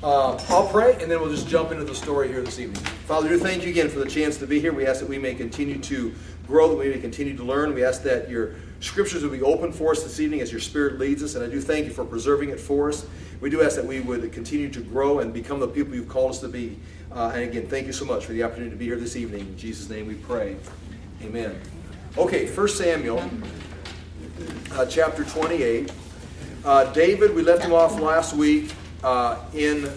I'll pray, and then we'll just jump into the story here this evening. Father, we thank you again for the chance to be here. We ask that we may continue to grow, that we may continue to learn. We ask that your scriptures will be open for us this evening as your Spirit leads us, and I do thank you for preserving it for us. We do ask that we would continue to grow and become the people you've called us to be. And again, thank you so much for the opportunity to be here this evening. In Jesus' name we pray. Amen. Okay, 1 Samuel, chapter 28. David, we left him off last week in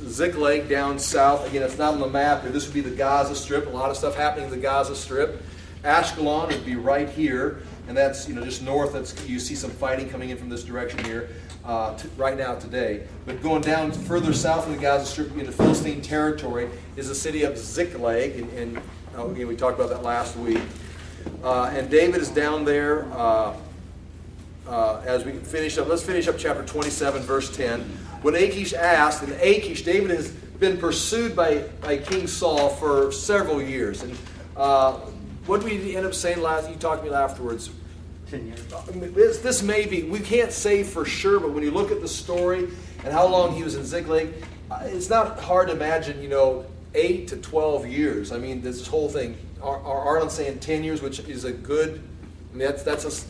Ziklag down south. Again, it's not on the map here. This would be the Gaza Strip. A lot of stuff happening in the Gaza Strip. Ashkelon would be right here, and that's just north. You see some fighting coming in from this direction here right now today. But going down further south in the Gaza Strip into Philistine territory is the city of Ziklag, and again, we talked about that last week. And David is down there. As we finish up, let's finish up chapter 27, verse 10. When Achish asked, and Achish, David has been pursued by King Saul for several years. And what did we end up saying last? You talked to me afterwards. 10 years. This may be, we can't say for sure, but when you look at the story and how long he was in Ziklag, it's not hard to imagine, 8 to 12 years. I mean, this whole thing. Arlen's saying 10 years, which is a good. I mean,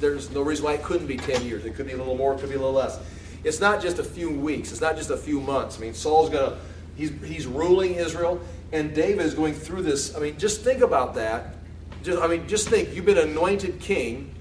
there's no reason why it couldn't be 10 years. It could be a little more, it could be a little less. It's not just a few weeks. It's not just a few months. I mean, Saul's he's ruling Israel, and David is going through this. I mean, just think about that. Just think, you've been anointed king,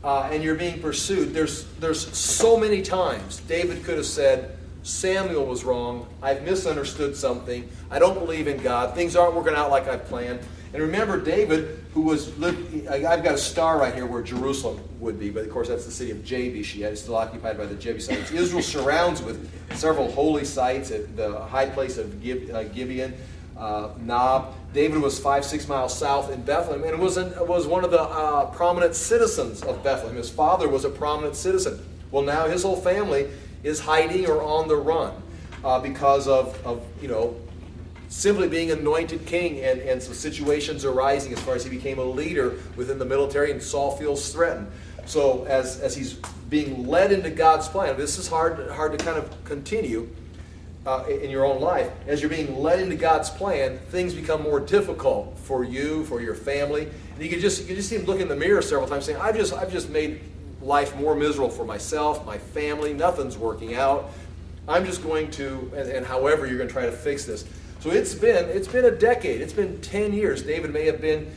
and you're being pursued. There's so many times David could have said, Samuel was wrong. I've misunderstood something. I don't believe in God. Things aren't working out like I've planned. And remember David, I've got a star right here where Jerusalem would be, but of course that's the city of Jabesh. It's still occupied by the Jebusites. Israel surrounds with several holy sites at the high place of Gibeon, Nob. David was 5-6 miles south in Bethlehem, and was one of the prominent citizens of Bethlehem. His father was a prominent citizen. Well, now his whole family is hiding or on the run because of simply being anointed king, and some situations arising as far as he became a leader within the military, and Saul feels threatened. So as he's being led into God's plan, this is hard to kind of continue in your own life. As you're being led into God's plan, things become more difficult for you, for your family. And you can just see him look in the mirror several times saying, I've just made life more miserable for myself, my family, nothing's working out. I'm just going to, and however you're going to try to fix this. So it's been a decade. It's been 10 years. David may have been,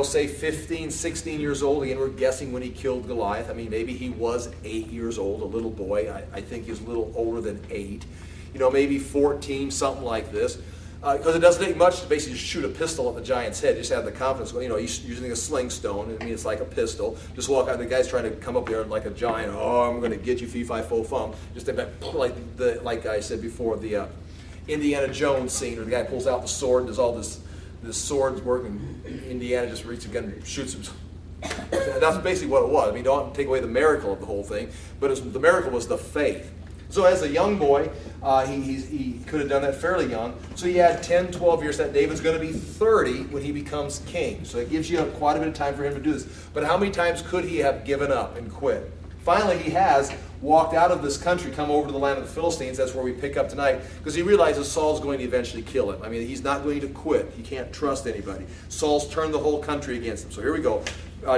say 15, 16 years old. Again, we're guessing when he killed Goliath. I mean, maybe he was 8 years old, a little boy. I think he was a little older than 8. Maybe 14, something like this. Because it doesn't take much to basically just shoot a pistol at the giant's head. Just have the confidence. He's using a sling stone. I mean, it's like a pistol. Just walk out. The guy's trying to come up there like a giant. Oh, I'm going to get you, fee, fi, fo, fum. Just like I said before, the Indiana Jones scene where the guy pulls out the sword and does all this sword work, and Indiana just reaches a gun and shoots him. That's basically what it was. I mean, don't take away the miracle of the whole thing, but the miracle was the faith. So as a young boy, he could have done that fairly young. So he had 10, 12 years. That David's going to be 30 when he becomes king. So it gives you quite a bit of time for him to do this. But how many times could he have given up and quit? Finally, he has walked out of this country, come over to the land of the Philistines. That's where we pick up tonight, because he realizes Saul's going to eventually kill him. I mean, he's not going to quit. He can't trust anybody. Saul's turned the whole country against him. So here we go.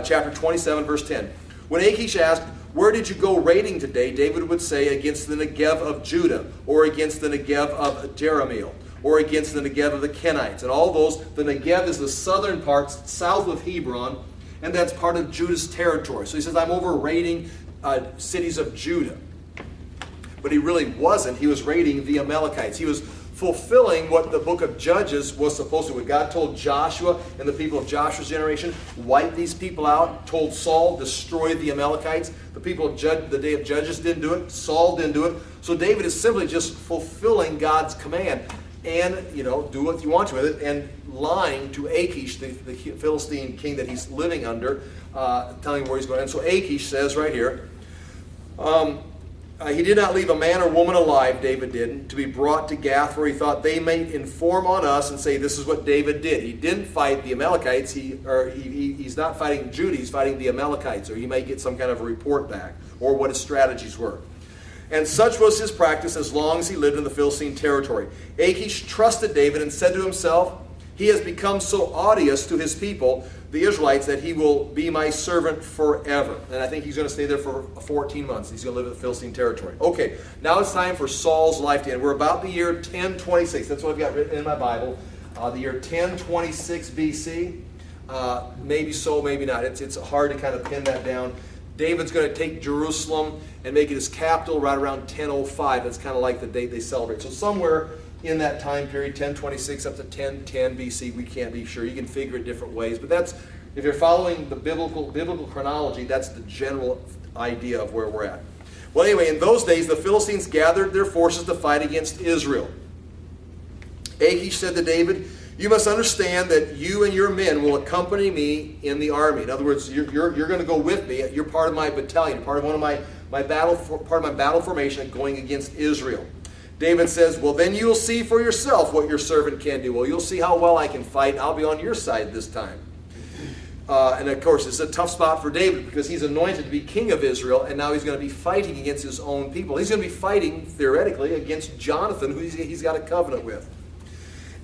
Chapter 27, verse 10. When Achish asked, where did you go raiding today? David would say, against the Negev of Judah, or against the Negev of Jerahmeel, or against the Negev of the Kenites. And all those, the Negev is the southern parts, south of Hebron, and that's part of Judah's territory. So he says, I'm over raiding cities of Judah. But he really wasn't. He was raiding the Amalekites. He was fulfilling what the book of Judges was supposed to. When God told Joshua and the people of Joshua's generation, wipe these people out, told Saul, destroy the Amalekites. The people of the day of Judges didn't do it. Saul didn't do it. So David is simply just fulfilling God's command. And, do what you want to with it, and lying to Achish, the Philistine king that he's living under, telling him where he's going. And so Achish says right here, he did not leave a man or woman alive, David didn't, to be brought to Gath, for he thought they may inform on us and say this is what David did. He didn't fight the Amalekites. He's not fighting Judah. He's fighting the Amalekites, or he may get some kind of a report back, or what his strategies were. And such was his practice as long as he lived in the Philistine territory. Achish trusted David and said to himself, he has become so odious to his people, the Israelites, that he will be my servant forever. And I think he's going to stay there for 14 months. He's going to live in the Philistine territory. Okay, now it's time for Saul's life to end. We're about the year 1026. That's what I've got written in my Bible. The year 1026 BC. Maybe so, maybe not. It's hard to kind of pin that down. David's going to take Jerusalem and make it his capital right around 1005. That's kind of like the date they celebrate. So somewhere in that time period, 1026 up to 1010 BC, we can't be sure. You can figure it different ways. But that's, if you're following the biblical chronology, that's the general idea of where we're at. Well, anyway, in those days, the Philistines gathered their forces to fight against Israel. Achish said to David, you must understand that you and your men will accompany me in the army. In other words, you're going to go with me. You're part of my battalion, part of one of my battle formation going against Israel. David says, well, then you'll see for yourself what your servant can do. Well, you'll see how well I can fight. I'll be on your side this time. And of course, it's a tough spot for David because he's anointed to be king of Israel, and now he's going to be fighting against his own people. He's going to be fighting, theoretically, against Jonathan, who he's got a covenant with.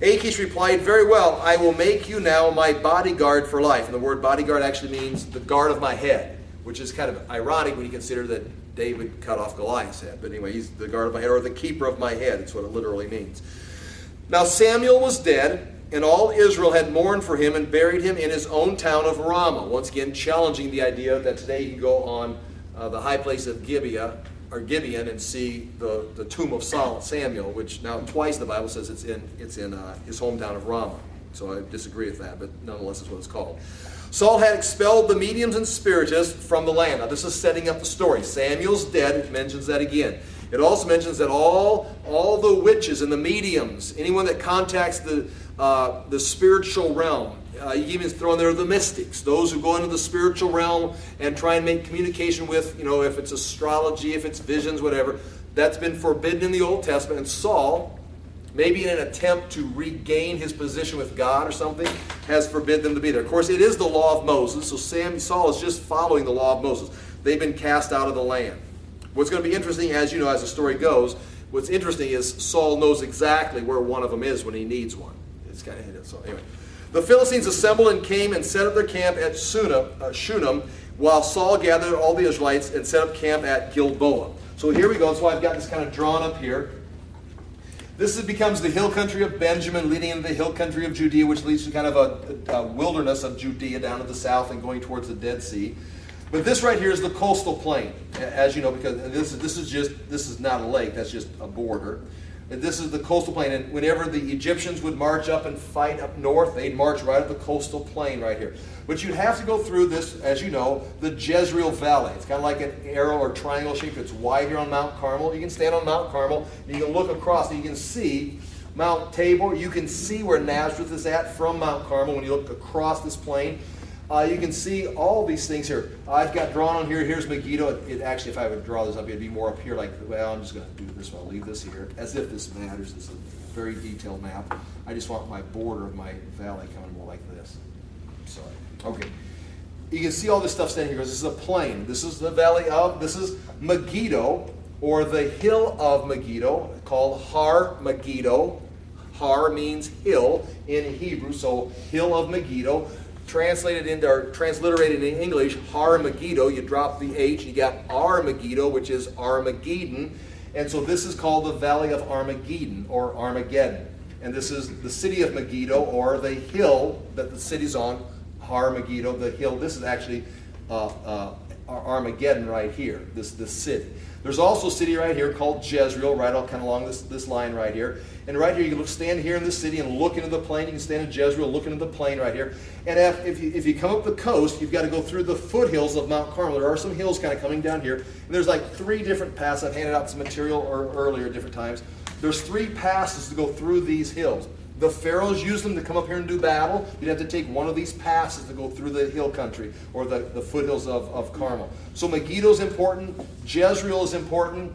Achish replied, very well, I will make you now my bodyguard for life. And the word bodyguard actually means the guard of my head, which is kind of ironic when you consider that David cut off Goliath's head. But anyway, he's the guard of my head, or the keeper of my head. That's what it literally means. Now Samuel was dead, and all Israel had mourned for him and buried him in his own town of Ramah. Once again, challenging the idea that today you can go on the high place of Gibeon and see the tomb of Samuel, which now twice the Bible says it's in his hometown of Ramah. So I disagree with that, but nonetheless it's what it's called. Saul had expelled the mediums and spiritists from the land. Now this is setting up the story. Samuel's dead. It mentions that again. It also mentions that all the witches and the mediums, anyone that contacts the spiritual realm, you can even throw in there the mystics, those who go into the spiritual realm and try and make communication with, if it's astrology, if it's visions, whatever, that's been forbidden in the Old Testament. And Saul, maybe in an attempt to regain his position with God or something, has forbid them to be there. Of course, it is the law of Moses, so Saul is just following the law of Moses. They've been cast out of the land. What's going to be interesting, as you know, as the story goes, what's interesting is Saul knows exactly where one of them is when he needs one. It's kind of hidden. So anyway, the Philistines assembled and came and set up their camp at Shunem, while Saul gathered all the Israelites and set up camp at Gilboa. So here we go. That's why I've got this kind of drawn up here. This becomes the hill country of Benjamin, leading into the hill country of Judea, which leads to kind of a wilderness of Judea down to the south and going towards the Dead Sea. But this right here is the coastal plain, as you know, because this is not a lake, that's just a border. And this is the coastal plain, and whenever the Egyptians would march up and fight up north, they'd march right up the coastal plain right here. But you'd have to go through this, as you know, the Jezreel Valley. It's kind of like an arrow or triangle shape. It's wide here on Mount Carmel. You can stand on Mount Carmel, and you can look across, and you can see Mount Tabor. You can see where Nazareth is at from Mount Carmel when you look across this plain. You can see all these things here. I've got drawn on here. Here's Megiddo. Actually, if I would draw this up, it'd be more up here like, well, I'm just going to do this. I'll leave this here. As if this matters. It's a very detailed map. I just want my border of my valley coming more like this. Sorry. Okay. You can see all this stuff standing here because this is a plain. This is the valley of, this is Megiddo, or the hill of Megiddo, called Har Megiddo. Har means hill in Hebrew, so hill of Megiddo. Translated into, or transliterated in English, Har Megiddo, you drop the H, you got Ar Megiddo, which is Armageddon. And so this is called the Valley of Armageddon, or Armageddon. And this is the city of Megiddo, or the hill that the city's on, Har Megiddo, the hill. This is actually Armageddon right here, this city. There's also a city right here called Jezreel, right kind of along this line right here. And right here, you can stand here in this city and look into the plain. You can stand in Jezreel, look into the plain right here. And if you come up the coast, you've got to go through the foothills of Mount Carmel. There are some hills kind of coming down here. And there's like 3 different paths. I've handed out some material earlier at different times. There's 3 passes to go through these hills. The pharaohs used them to come up here and do battle. You'd have to take one of these passes to go through the hill country, or the foothills of Carmel. So Megiddo is important. Jezreel is important.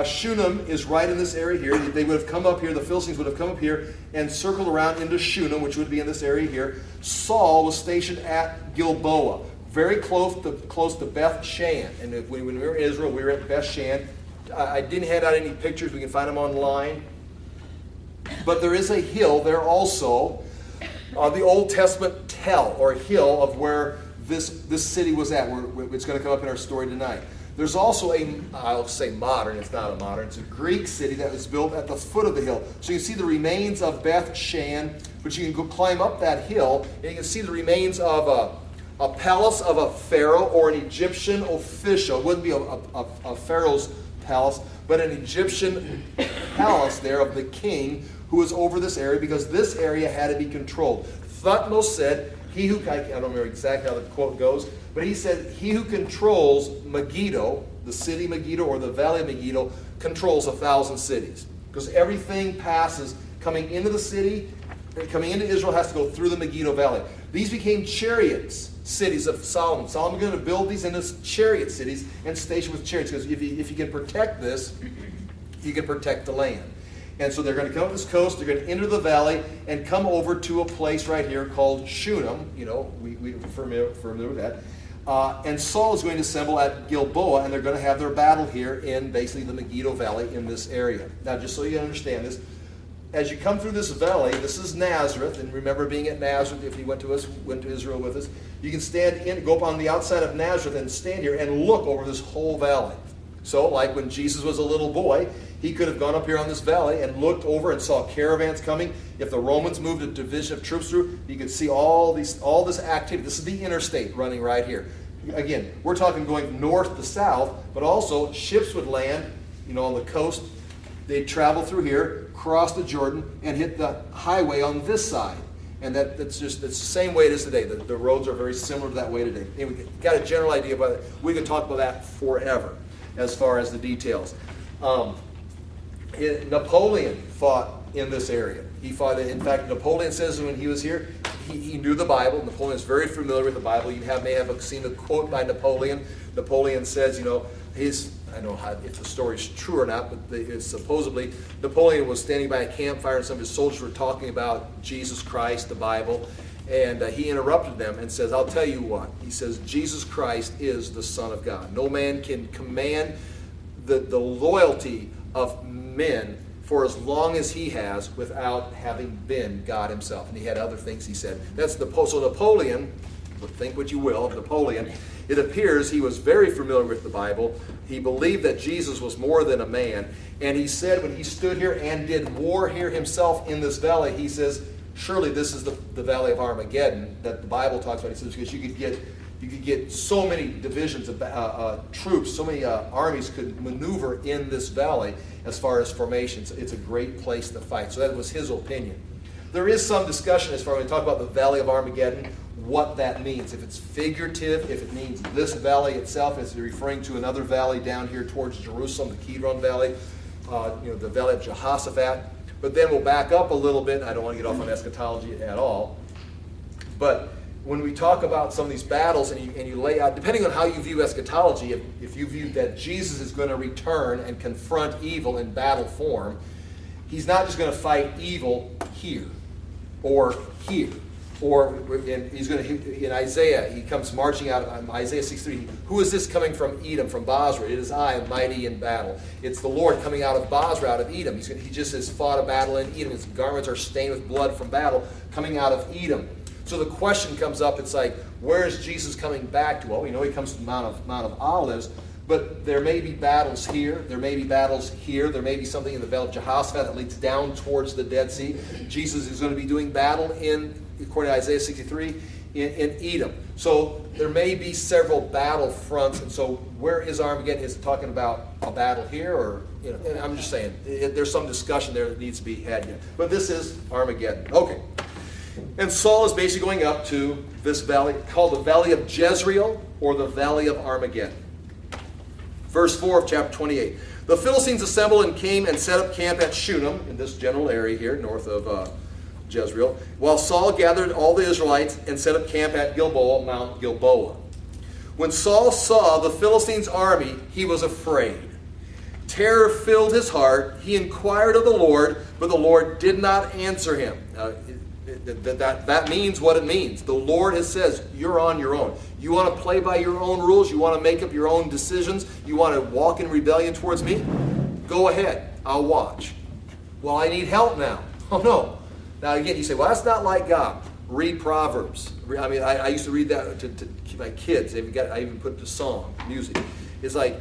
Shunem is right in this area here. They would have come up here, the Philistines would have come up here and circled around into Shunem, which would be in this area here. Saul was stationed at Gilboa, very close to Beth Shan. And when we were in Israel, we were at Beth Shan. I didn't hand out any pictures. We can find them online. But there is a hill there also, the Old Testament tell or hill of where this city was at. It's going to come up in our story tonight. There's also I'll say modern, it's not a modern, it's a Greek city that was built at the foot of the hill. So you can see the remains of Beth Shan, but you can go climb up that hill, and you can see the remains of a palace of a pharaoh or an Egyptian official. It wouldn't be a pharaoh's palace, but an Egyptian palace there of the king who was over this area, because this area had to be controlled. Thutmose said, I don't remember exactly how the quote goes, but he said, he who controls Megiddo, the city Megiddo or the valley of Megiddo, controls 1,000 cities. Because everything passes coming into the city, coming into Israel has to go through the Megiddo Valley. These became chariots, cities of Solomon. Solomon's going to build these into chariot cities and station with chariots, because if you can protect this, you can protect the land. And so they're going to come up this coast, they're going to enter the valley, and come over to a place right here called Shunem. You know, we're familiar with that. And Saul is going to assemble at Gilboa, and they're going to have their battle here in basically the Megiddo Valley in this area. Now, just so you understand this, as you come through this valley, this is Nazareth, and remember being at Nazareth, if you went to Israel with us, you can go up on the outside of Nazareth and stand here and look over this whole valley. So, like when Jesus was a little boy, he could have gone up here on this valley and looked over and saw caravans coming. If the Romans moved a division of troops through, you could see all this activity. This is the interstate running right here. Again, we're talking going north to south, but also ships would land, on the coast. They'd travel through here, cross the Jordan, and hit the highway on this side. And that's the same way it is today. The roads are very similar to that way today. And we got a general idea about it. We could talk about that forever as far as the details. Napoleon fought in this area. He fought, in fact, Napoleon says when he was here, he knew the Bible. Napoleon is very familiar with the Bible. You may have seen a quote by Napoleon. Napoleon says, I don't know if the story's true or not, but supposedly Napoleon was standing by a campfire and some of his soldiers were talking about Jesus Christ, the Bible, and he interrupted them and says, I'll tell you what. He says, Jesus Christ is the Son of God. No man can command the loyalty of men for as long as he has without having been God himself. And he had other things he said. So Napoleon, think what you will of Napoleon, it appears he was very familiar with the Bible. He believed that Jesus was more than a man. And he said when he stood here and did war here himself in this valley, he says, surely this is the valley of Armageddon that the Bible talks about. He says, because you could get so many divisions of troops, so many armies could maneuver in this valley as far as formations. It's a great place to fight. So that was his opinion. There is some discussion as far as when we talk about the Valley of Armageddon, what that means. If it's figurative, if it means this valley itself is referring to another valley down here towards Jerusalem, the Kidron Valley, the Valley of Jehoshaphat. But then we'll back up a little bit. I don't want to get off on eschatology at all. But when we talk about some of these battles and you lay out, depending on how you view eschatology, if you view that Jesus is going to return and confront evil in battle form, he's not just going to fight evil here or here. Or he's going to, in Isaiah, he comes marching out of Isaiah 63. Who is this coming from Edom, from Basra? It is I, mighty in battle. It's the Lord coming out of Basra, out of Edom. He just has fought a battle in Edom. His garments are stained with blood from battle, coming out of Edom. So the question comes up, it's like, where is Jesus coming back to? Well, we know he comes to the Mount of Olives, but there may be battles here. There may be battles here. There may be something in the Valley of Jehoshaphat that leads down towards the Dead Sea. Jesus is going to be doing battle according to Isaiah 63, in Edom. So there may be several battle fronts. And so where is Armageddon? Is it talking about a battle here? Or, and I'm just saying, there's some discussion there that needs to be had yet. But this is Armageddon. Okay. And Saul is basically going up to this valley called the Valley of Jezreel or the Valley of Armageddon. Verse 4 of chapter 28. The Philistines assembled and came and set up camp at Shunem, in this general area here, north of Jezreel, while Saul gathered all the Israelites and set up camp at Gilboa, Mount Gilboa. When Saul saw the Philistines' army, he was afraid. Terror filled his heart. He inquired of the Lord, but the Lord did not answer him. That means what it means. The Lord has says, you're on your own. You want to play by your own rules? You want to make up your own decisions? You want to walk in rebellion towards me? Go ahead. I'll watch. Well, I need help now. Oh, no. Now, again, you say, well, that's not like God. Read Proverbs. I mean, I used to read that to my kids. I even put it to song, music. It's like,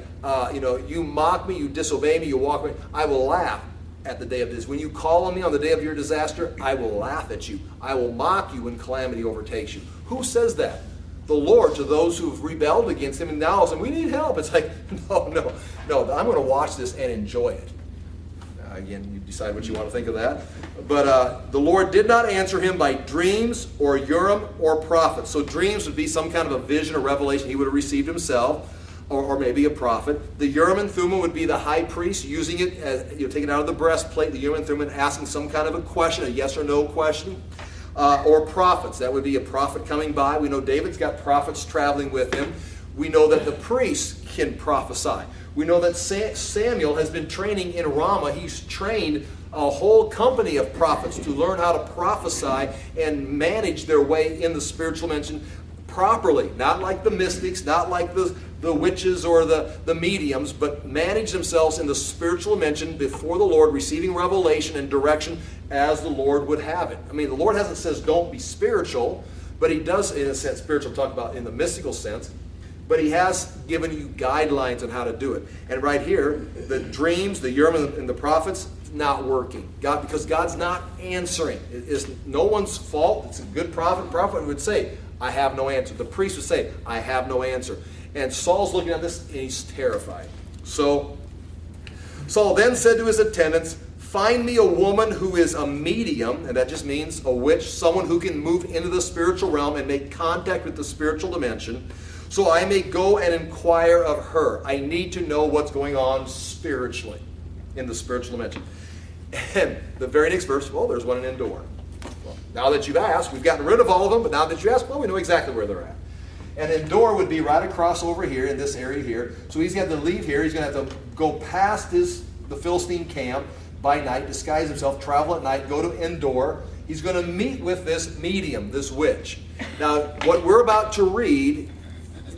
you mock me, you disobey me, you walk away. I will laugh at the day of this. When you call on me on the day of your disaster, I will laugh at you. I will mock you when calamity overtakes you. Who says that? The Lord to those who have rebelled against him and now saying, we need help. It's like, no, I'm going to watch this and enjoy it. Again, you decide what you want to think of that. But the Lord did not answer him by dreams or Urim or prophets. So dreams would be some kind of a vision or revelation he would have received himself, or maybe a prophet. The Urim and Thummim would be the high priest using it, as, taking it out of the breastplate, the Urim and Thummim, asking some kind of a question, a yes or no question. Or prophets. That would be a prophet coming by. We know David's got prophets traveling with him. We know that the priests can prophesy. We know that Samuel has been training in Ramah. He's trained a whole company of prophets to learn how to prophesy and manage their way in the spiritual dimension properly. Not like the mystics, not like the witches or the mediums, but manage themselves in the spiritual dimension before the Lord, receiving revelation and direction as the Lord would have it. I mean, the Lord hasn't says don't be spiritual, but he does, in a sense, spiritual, talk about in the mystical sense, but he has given you guidelines on how to do it. And right here, the dreams, the Urim and the prophets, not working. Because God's not answering. It is no one's fault. It's a good prophet. Prophet would say, I have no answer. The priest would say, I have no answer. And Saul's looking at this and he's terrified. So Saul then said to his attendants, find me a woman who is a medium, and that just means a witch, someone who can move into the spiritual realm and make contact with the spiritual dimension, so I may go and inquire of her. I need to know what's going on spiritually in the spiritual dimension. And the very next verse, well, there's one in Endor. Well, now that you've asked, we've gotten rid of all of them, but now that you ask, well, we know exactly where they're at. And Endor would be right across over here in this area here. So he's going to have to leave here. He's going to have to go past the Philistine camp by night, disguise himself, travel at night, go to Endor. He's going to meet with this medium, this witch. Now, what we're about to read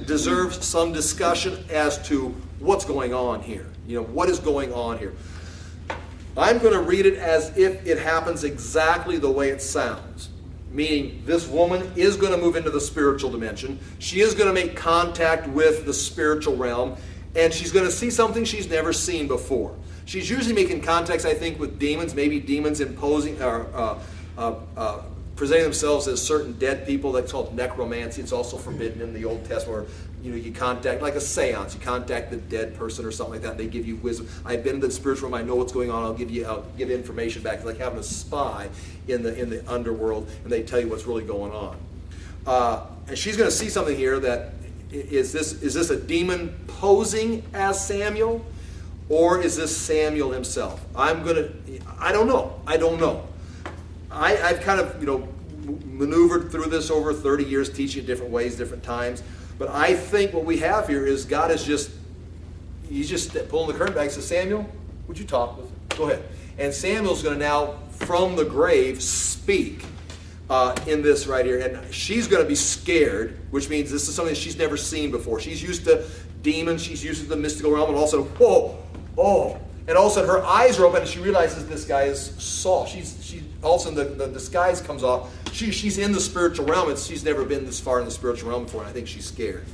deserves some discussion as to what's going on here. What is going on here? I'm going to read it as if it happens exactly the way it sounds. Meaning, this woman is going to move into the spiritual dimension. She is going to make contact with the spiritual realm, and she's going to see something she's never seen before. She's usually making contacts, I think, with demons, maybe demons imposing or presenting themselves as certain dead people. That's called necromancy. It's also forbidden in the Old Testament, where you contact, like a seance, you contact the dead person or something like that, and they give you wisdom. I've been in the spiritual realm, I know what's going on, I'll give information back. It's like having a spy in the underworld, and they tell you what's really going on. And she's going to see something here that, is this a demon posing as Samuel? Or is this Samuel himself? I don't know. I've kind of, maneuvered through this over 30 years, teaching it different ways, different times. But I think what we have here is God is he's just pulling the curtain back and says, Samuel, would you talk with him? Go ahead. And Samuel's going to now, from the grave, speak in this right here. And she's going to be scared, which means this is something she's never seen before. She's used to demons, she's used to the mystical realm, and all of a sudden, whoa, oh. And all of a sudden her eyes are open and she realizes this guy is Saul. All of a sudden the disguise comes off. She's in the spiritual realm, and she's never been this far in the spiritual realm before, and I think she's scared.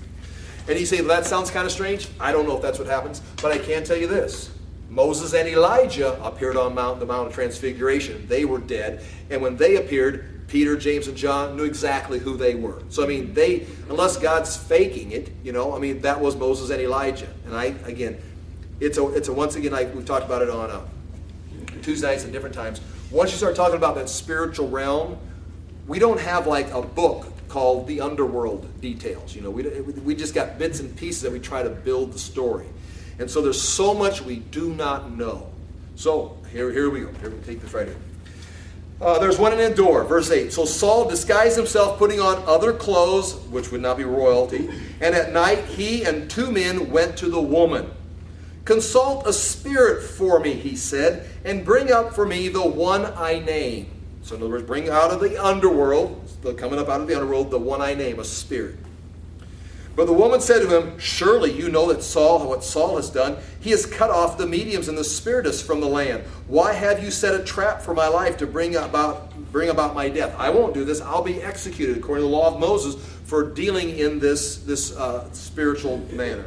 And you say, well, that sounds kind of strange. I don't know if that's what happens, but I can tell you this. Moses and Elijah appeared on the Mount of Transfiguration. They were dead, and when they appeared, Peter, James, and John knew exactly who they were. So, unless God's faking it, that was Moses and Elijah. And once again, we've talked about it on Tuesday nights and different times. Once you start talking about that spiritual realm, we don't have like a book called The Underworld Details. We just got bits and pieces that we try to build the story. And so there's so much we do not know. So here we go. Here we take this right here. There's one in Endor, verse 8. So Saul disguised himself, putting on other clothes, which would not be royalty. And at night he and 2 men went to the woman. Consult a spirit for me, he said, and bring up for me the one I name. So in other words, bring out of the underworld, coming up out of the underworld, the one I name, a spirit. But the woman said to him, surely you know that what Saul has done. He has cut off the mediums and the spiritists from the land. Why have you set a trap for my life to bring about my death? I won't do this. I'll be executed according to the law of Moses for dealing in this spiritual manner.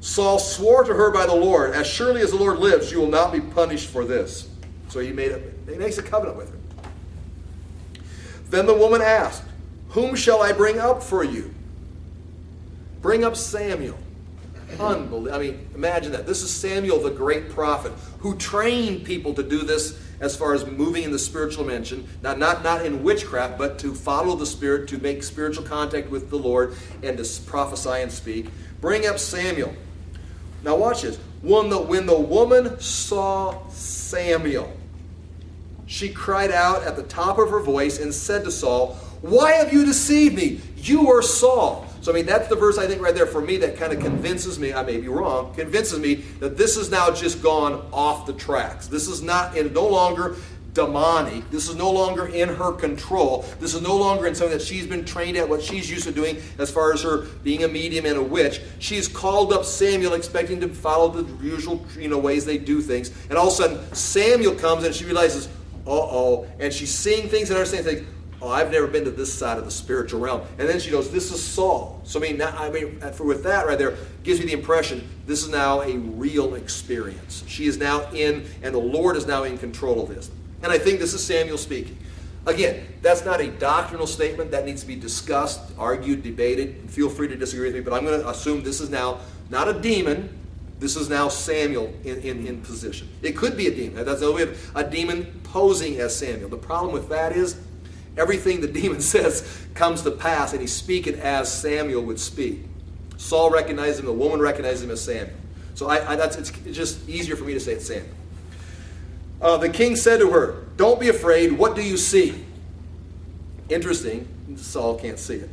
Saul swore to her by the Lord, as surely as the Lord lives, you will not be punished for this. So he makes a covenant with her. Then the woman asked, whom shall I bring up for you? Bring up Samuel. Unbelievable. I mean, imagine that. This is Samuel, the great prophet, who trained people to do this as far as moving in the spiritual dimension. Not in witchcraft, but to follow the Spirit, to make spiritual contact with the Lord, and to prophesy and speak. Bring up Samuel. Now watch this. When the woman saw Samuel, she cried out at the top of her voice and said to Saul, why have you deceived me? You are Saul. So, I mean, that's the verse I think right there for me that kind of convinces me, I may be wrong, convinces me that this has now just gone off the tracks. This is no longer demonic. This is no longer in her control. This is no longer in something that she's been trained at, what she's used to doing as far as her being a medium and a witch. She's called up Samuel expecting to follow the usual ways they do things. And all of a sudden, Samuel comes and she realizes, and she's seeing things and understanding things. Oh, I've never been to this side of the spiritual realm. And then she goes, this is Saul. So, with that right there, gives you the impression this is now a real experience. She is now in, and the Lord is now in control of this. And I think this is Samuel speaking. Again, that's not a doctrinal statement. That needs to be discussed, argued, debated. Feel free to disagree with me, but I'm going to assume this is now not a demon. This is now Samuel in position. It could be a demon. That's the way of a demon posing as Samuel. The problem with that is everything the demon says comes to pass, and he's speaking as Samuel would speak. Saul recognized him, the woman recognized him as Samuel. So it's just easier for me to say it's Samuel. The king said to her, don't be afraid, what do you see? Interesting, Saul can't see it.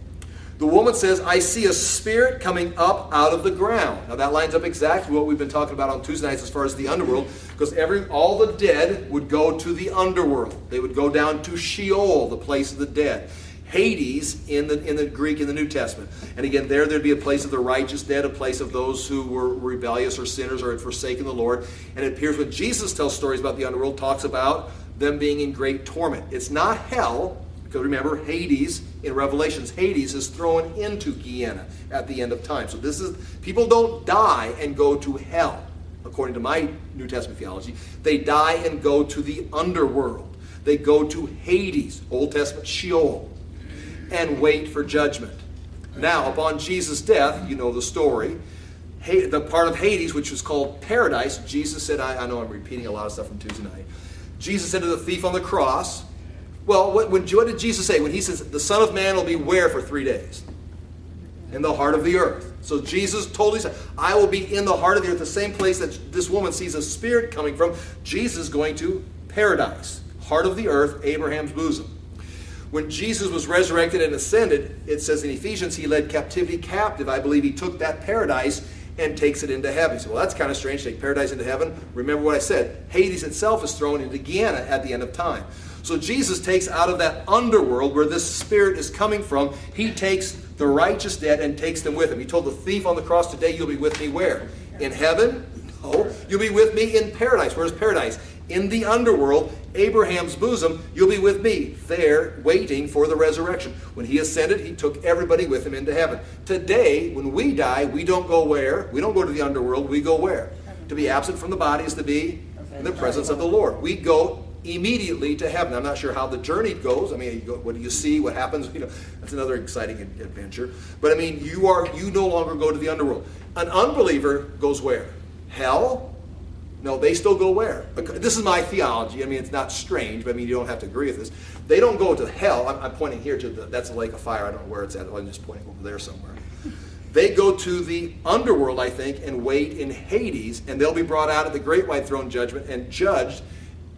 The woman says, I see a spirit coming up out of the ground. Now that lines up exactly what we've been talking about on Tuesday nights as far as the underworld, because all the dead would go to the underworld. They would go down to Sheol, the place of the dead. Hades in the Greek in the New Testament. And again, there'd be a place of the righteous dead, a place of those who were rebellious or sinners or had forsaken the Lord. And it appears when Jesus tells stories about the underworld, talks about them being in great torment. It's not hell. Because remember, Hades, in Revelations, Hades is thrown into Gehenna at the end of time. So people don't die and go to hell, according to my New Testament theology. They die and go to the underworld. They go to Hades, Old Testament Sheol, and wait for judgment. Now, upon Jesus' death, you know the story, the part of Hades, which was called paradise, Jesus said, I know I'm repeating a lot of stuff from Tuesday night. Jesus said to the thief on the cross, well, what did Jesus say? When he says, the Son of Man will be where for 3 days? In the heart of the earth. So Jesus totally said, I will be in the heart of the earth, the same place that this woman sees a spirit coming from. Jesus is going to paradise, heart of the earth, Abraham's bosom. When Jesus was resurrected and ascended, it says in Ephesians, he led captivity captive. I believe he took that paradise and takes it into heaven. So, well, that's kind of strange, take paradise into heaven. Remember what I said. Hades itself is thrown into Gehenna at the end of time. So Jesus takes out of that underworld where this spirit is coming from, he takes the righteous dead and takes them with him. He told the thief on the cross, today you'll be with me where? In heaven? No. You'll be with me in paradise. Where's paradise? In the underworld, Abraham's bosom, you'll be with me there waiting for the resurrection. When he ascended, he took everybody with him into heaven. Today, when we die, we don't go where? We don't go to the underworld. We go where? To be absent from the body is to be in the presence of the Lord. We go immediately to heaven. I'm not sure how the journey goes. I mean, what do you see? What happens? That's another exciting adventure. But I mean, you no longer go to the underworld. An unbeliever goes where? Hell? No, they still go where? This is my theology. I mean, it's not strange, but I mean, you don't have to agree with this. They don't go to hell. I'm pointing here to that's a lake of fire. I don't know where it's at. I'm just pointing over there somewhere. They go to the underworld, I think, and wait in Hades, and they'll be brought out at the great white throne judgment and judged,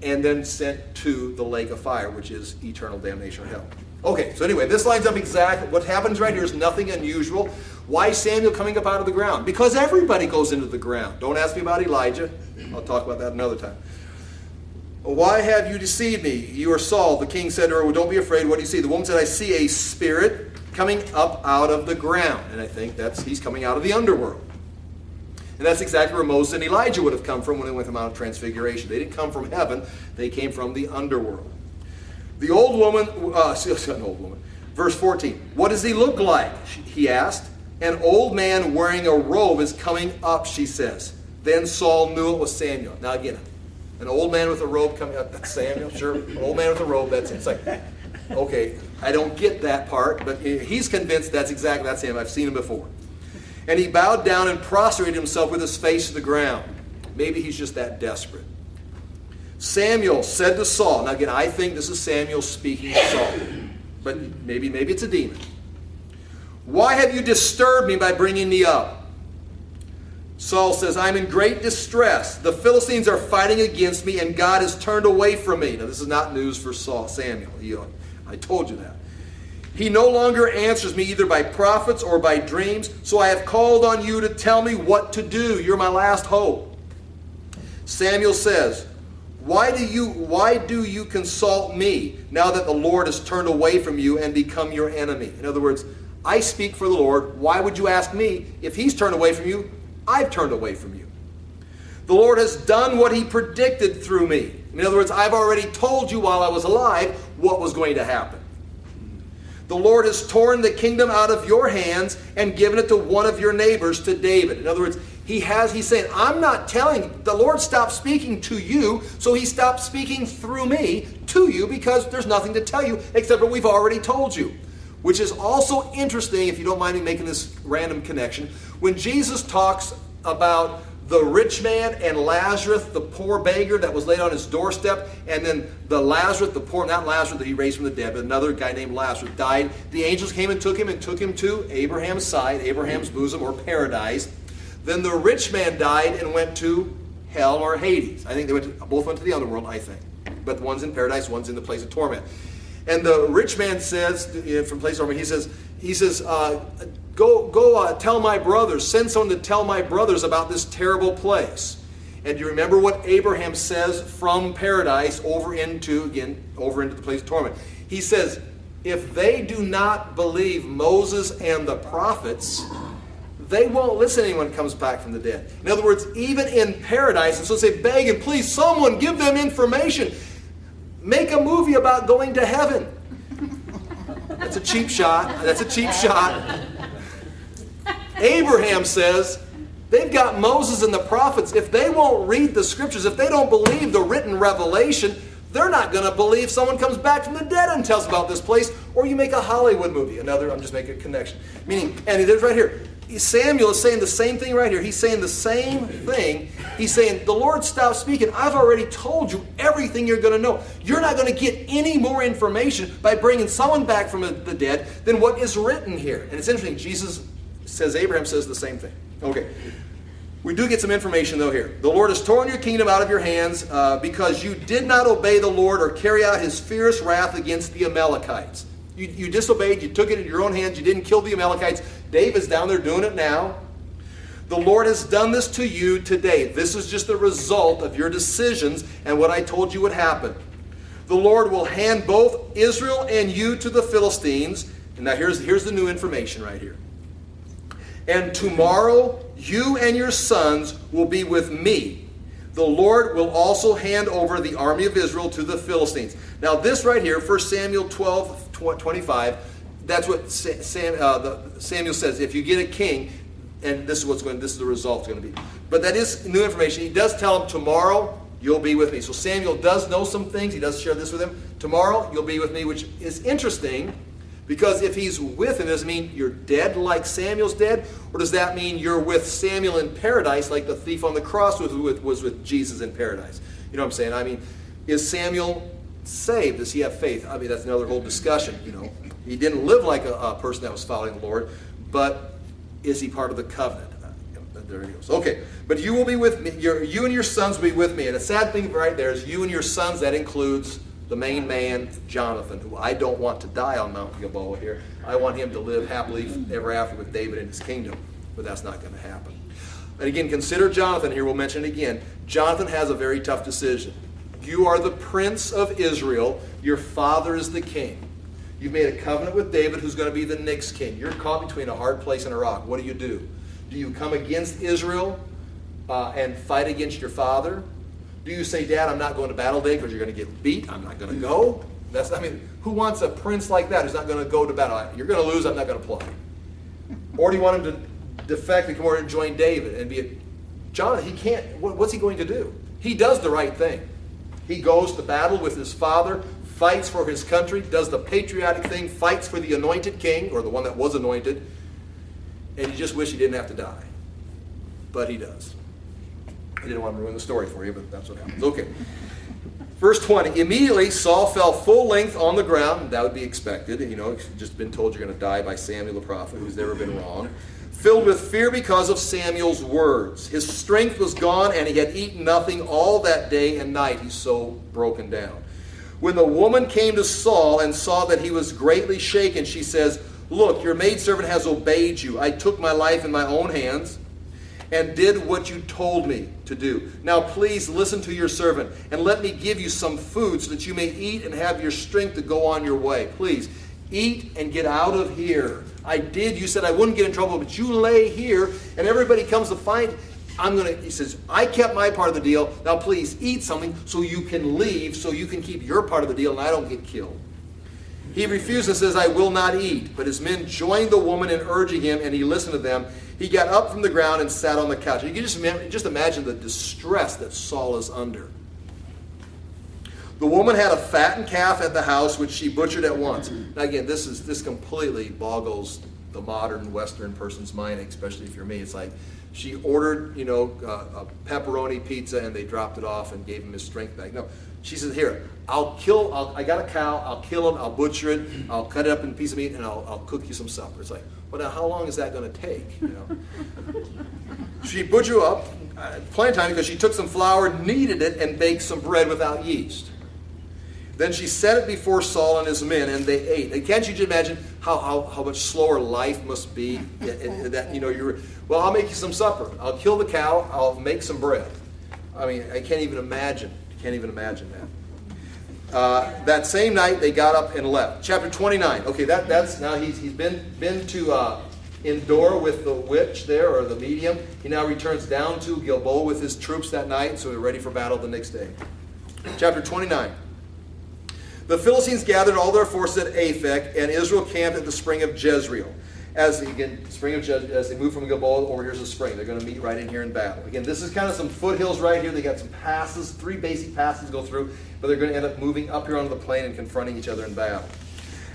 and then sent to the lake of fire, which is eternal damnation or hell. Okay, so anyway, this lines up exactly. What happens right here is nothing unusual. Why is Samuel coming up out of the ground? Because everybody goes into the ground. Don't ask me about Elijah. I'll talk about that another time. Why have you deceived me? You are Saul. The king said to her, well, don't be afraid. What do you see? The woman said, I see a spirit coming up out of the ground. And I think he's coming out of the underworld. And that's exactly where Moses and Elijah would have come from when they went to Mount Transfiguration. They didn't come from heaven. They came from the underworld. The old woman, an old woman. Verse 14. What does he look like? He asked. An old man wearing a robe is coming up, she says. Then Saul knew it was Samuel. Now again, an old man with a robe coming up, that's Samuel, sure. An old man with a robe, it's like, okay, I don't get that part, but he's convinced that's him. I've seen him before. And he bowed down and prostrated himself with his face to the ground. Maybe he's just that desperate. Samuel said to Saul, now again, I think this is Samuel speaking to Saul, but maybe it's a demon. Why have you disturbed me by bringing me up? Saul says, I'm in great distress. The Philistines are fighting against me, and God has turned away from me. Now, this is not news for Samuel. I told you that. He no longer answers me either by prophets or by dreams, so I have called on you to tell me what to do. You're my last hope. Samuel says, why do you consult me now that the Lord has turned away from you and become your enemy? In other words, I speak for the Lord. Why would you ask me? If he's turned away from you, I've turned away from you. The Lord has done what he predicted through me. In other words, I've already told you while I was alive what was going to happen. The Lord has torn the kingdom out of your hands and given it to one of your neighbors, to David. In other words, he's saying, I'm not telling, the Lord stopped speaking to you, so he stopped speaking through me to you because there's nothing to tell you except what we've already told you. Which is also interesting, if you don't mind me making this random connection. When Jesus talks about the rich man and Lazarus, the poor beggar that was laid on his doorstep, and then the Lazarus, not Lazarus that he raised from the dead, but another guy named Lazarus died. The angels came and took him to Abraham's side, Abraham's bosom, or paradise. Then the rich man died and went to hell or Hades. I think both went to the underworld, I think. But one's in paradise, one's in the place of torment. And the rich man says, from place of torment, he says, go tell my brothers, send someone to tell my brothers about this terrible place. And you remember what Abraham says from paradise over into the place of torment. He says, if they do not believe Moses and the prophets, they won't listen to anyone who comes back from the dead. In other words, even in paradise, and so say, begging, please, someone give them information. Make a movie about going to heaven. That's a cheap shot. Abraham says, they've got Moses and the prophets. If they won't read the scriptures, if they don't believe the written revelation, they're not going to believe someone comes back from the dead and tells about this place, or you make a Hollywood movie. I'm just making a connection. Meaning, and it is right here. Samuel is saying the same thing right here. He's saying the same thing. He's saying, the Lord stopped speaking. I've already told you everything you're going to know. You're not going to get any more information by bringing someone back from the dead than what is written here. And it's interesting. Abraham says the same thing. Okay. We do get some information, though, here. The Lord has torn your kingdom out of your hands because you did not obey the Lord or carry out his fierce wrath against the Amalekites. You disobeyed. You took it in your own hands. You didn't kill the Amalekites. David's down there doing it now. The Lord has done this to you today. This is just the result of your decisions and what I told you would happen. The Lord will hand both Israel and you to the Philistines. And now here's the new information right here. And tomorrow you and your sons will be with me. The Lord will also hand over the army of Israel to the Philistines. Now this right here, 1 Samuel 12:25, that's what Samuel says. If you get a king, and this is the result it's going to be. But that is new information. He does tell him, tomorrow you'll be with me. So Samuel does know some things. He does share this with him. Tomorrow you'll be with me, which is interesting. Because if he's with him, does it mean you're dead like Samuel's dead? Or does that mean you're with Samuel in paradise like the thief on the cross was with Jesus in paradise? You know what I'm saying? I mean, is Samuel saved? Does he have faith? I mean, that's another whole discussion, He didn't live like a person that was following the Lord, but is he part of the covenant? There he goes. Okay, but you will be with me. You and your sons will be with me. And the sad thing right there is you and your sons, that includes the main man, Jonathan, who I don't want to die on Mount Gilboa here. I want him to live happily ever after with David in his kingdom. But that's not going to happen. And again, consider Jonathan here. We'll mention it again. Jonathan has a very tough decision. you are the prince of Israel. Your father is the king. You've made a covenant with David, who's going to be the next king. You're caught between a hard place and a rock. What do? Do you come against Israel and fight against your father? Do you say, Dad, I'm not going to battle today because you're going to get beat. I'm not going to go. Who wants a prince like that who's not going to go to battle? You're going to lose. I'm not going to play. Or do you want him to defect and come over and join David and be a... John, he can't. What's he going to do? He does the right thing. He goes to battle with his father, fights for his country, does the patriotic thing, fights for the anointed king, or the one that was anointed, and you just wish he didn't have to die. But he does. I didn't want to ruin the story for you, but that's what happens. Okay. Verse 20, immediately Saul fell full length on the ground. That would be expected. He's just been told you're going to die by Samuel the prophet, who's never been wrong. Filled with fear because of Samuel's words. His strength was gone, and he had eaten nothing all that day and night. He's so broken down. When the woman came to Saul and saw that he was greatly shaken, she says, look, your maidservant has obeyed you. I took my life in my own hands and did what you told me to do. Now please listen to your servant and let me give you some food so that you may eat and have your strength to go on your way. Please, eat and get out of here. You said I wouldn't get in trouble, but you lay here and everybody comes to find. He says, I kept my part of the deal. Now please eat something so you can leave, so you can keep your part of the deal and I don't get killed. He refused and says, I will not eat. But his men joined the woman in urging him, and he listened to them. He got up from the ground and sat on the couch. You can just imagine the distress that Saul is under. The woman had a fattened calf at the house, which she butchered at once. Now again, this completely boggles the modern Western person's mind, especially if you're me. It's like she ordered, a pepperoni pizza, and they dropped it off and gave him his strength back. No, she said, here, I got a cow, I'll kill him, I'll butcher it, I'll cut it up in a piece of meat, and I'll cook you some supper. It's like, well, now how long is that going to take? She butchered up plenty of time because she took some flour, kneaded it, and baked some bread without yeast. Then she set it before Saul and his men, and they ate. And can't you just imagine how much slower life must be? Well, I'll make you some supper. I'll kill the cow. I'll make some bread. I can't even imagine. that. That same night they got up and left. Chapter 29. Okay, that's now he's been to Endor with the witch there, or the medium. He now returns down to Gilboa with his troops that night, so they're ready for battle the next day. Chapter 29. The Philistines gathered all their forces at Aphek, and Israel camped at the spring of Jezreel. As they move from Gilboa over, here's the spring. They're going to meet right in here in battle. Again, this is kind of some foothills right here. They got some passes, 3 basic passes to go through, but they're going to end up moving up here onto the plain and confronting each other in battle.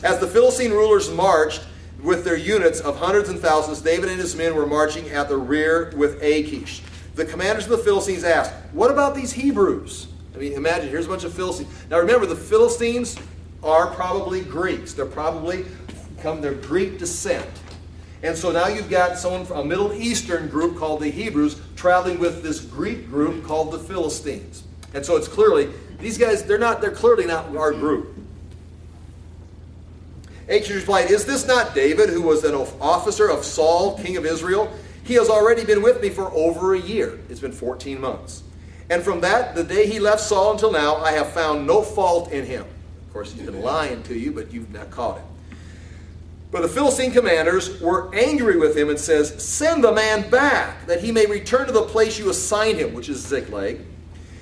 As the Philistine rulers marched with their units of hundreds and thousands, David and his men were marching at the rear with Achish. The commanders of the Philistines asked, "What about these Hebrews?" Imagine, here's a bunch of Philistines. Now remember, the Philistines are probably Greeks. They're Greek descent. And so now you've got someone from a Middle Eastern group called the Hebrews traveling with this Greek group called the Philistines. And so it's clearly, these guys, they're clearly not our group. Achish replied, "Is this not David, who was an officer of Saul, king of Israel? He has already been with me for over a year." It's been 14 months. "And from the day he left Saul until now, I have found no fault in him." Of course, he's been lying to you, but you've not caught him. But the Philistine commanders were angry with him and says, "Send the man back, that he may return to the place you assigned him," which is Ziklag.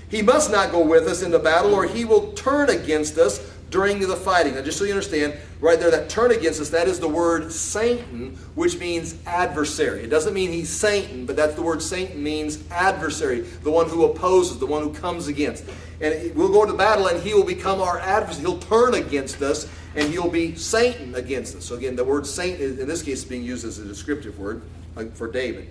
"He must not go with us into battle, or he will turn against us during the fighting." Now, just so you understand, right there, that turn against us, that is the word Satan, which means adversary. It doesn't mean he's Satan, but that's the word Satan means adversary, the one who opposes, the one who comes against. And we'll go to battle, and he will become our adversary. He'll turn against us, and he'll be Satan against us. So again, the word Satan, in this case, is being used as a descriptive word for David.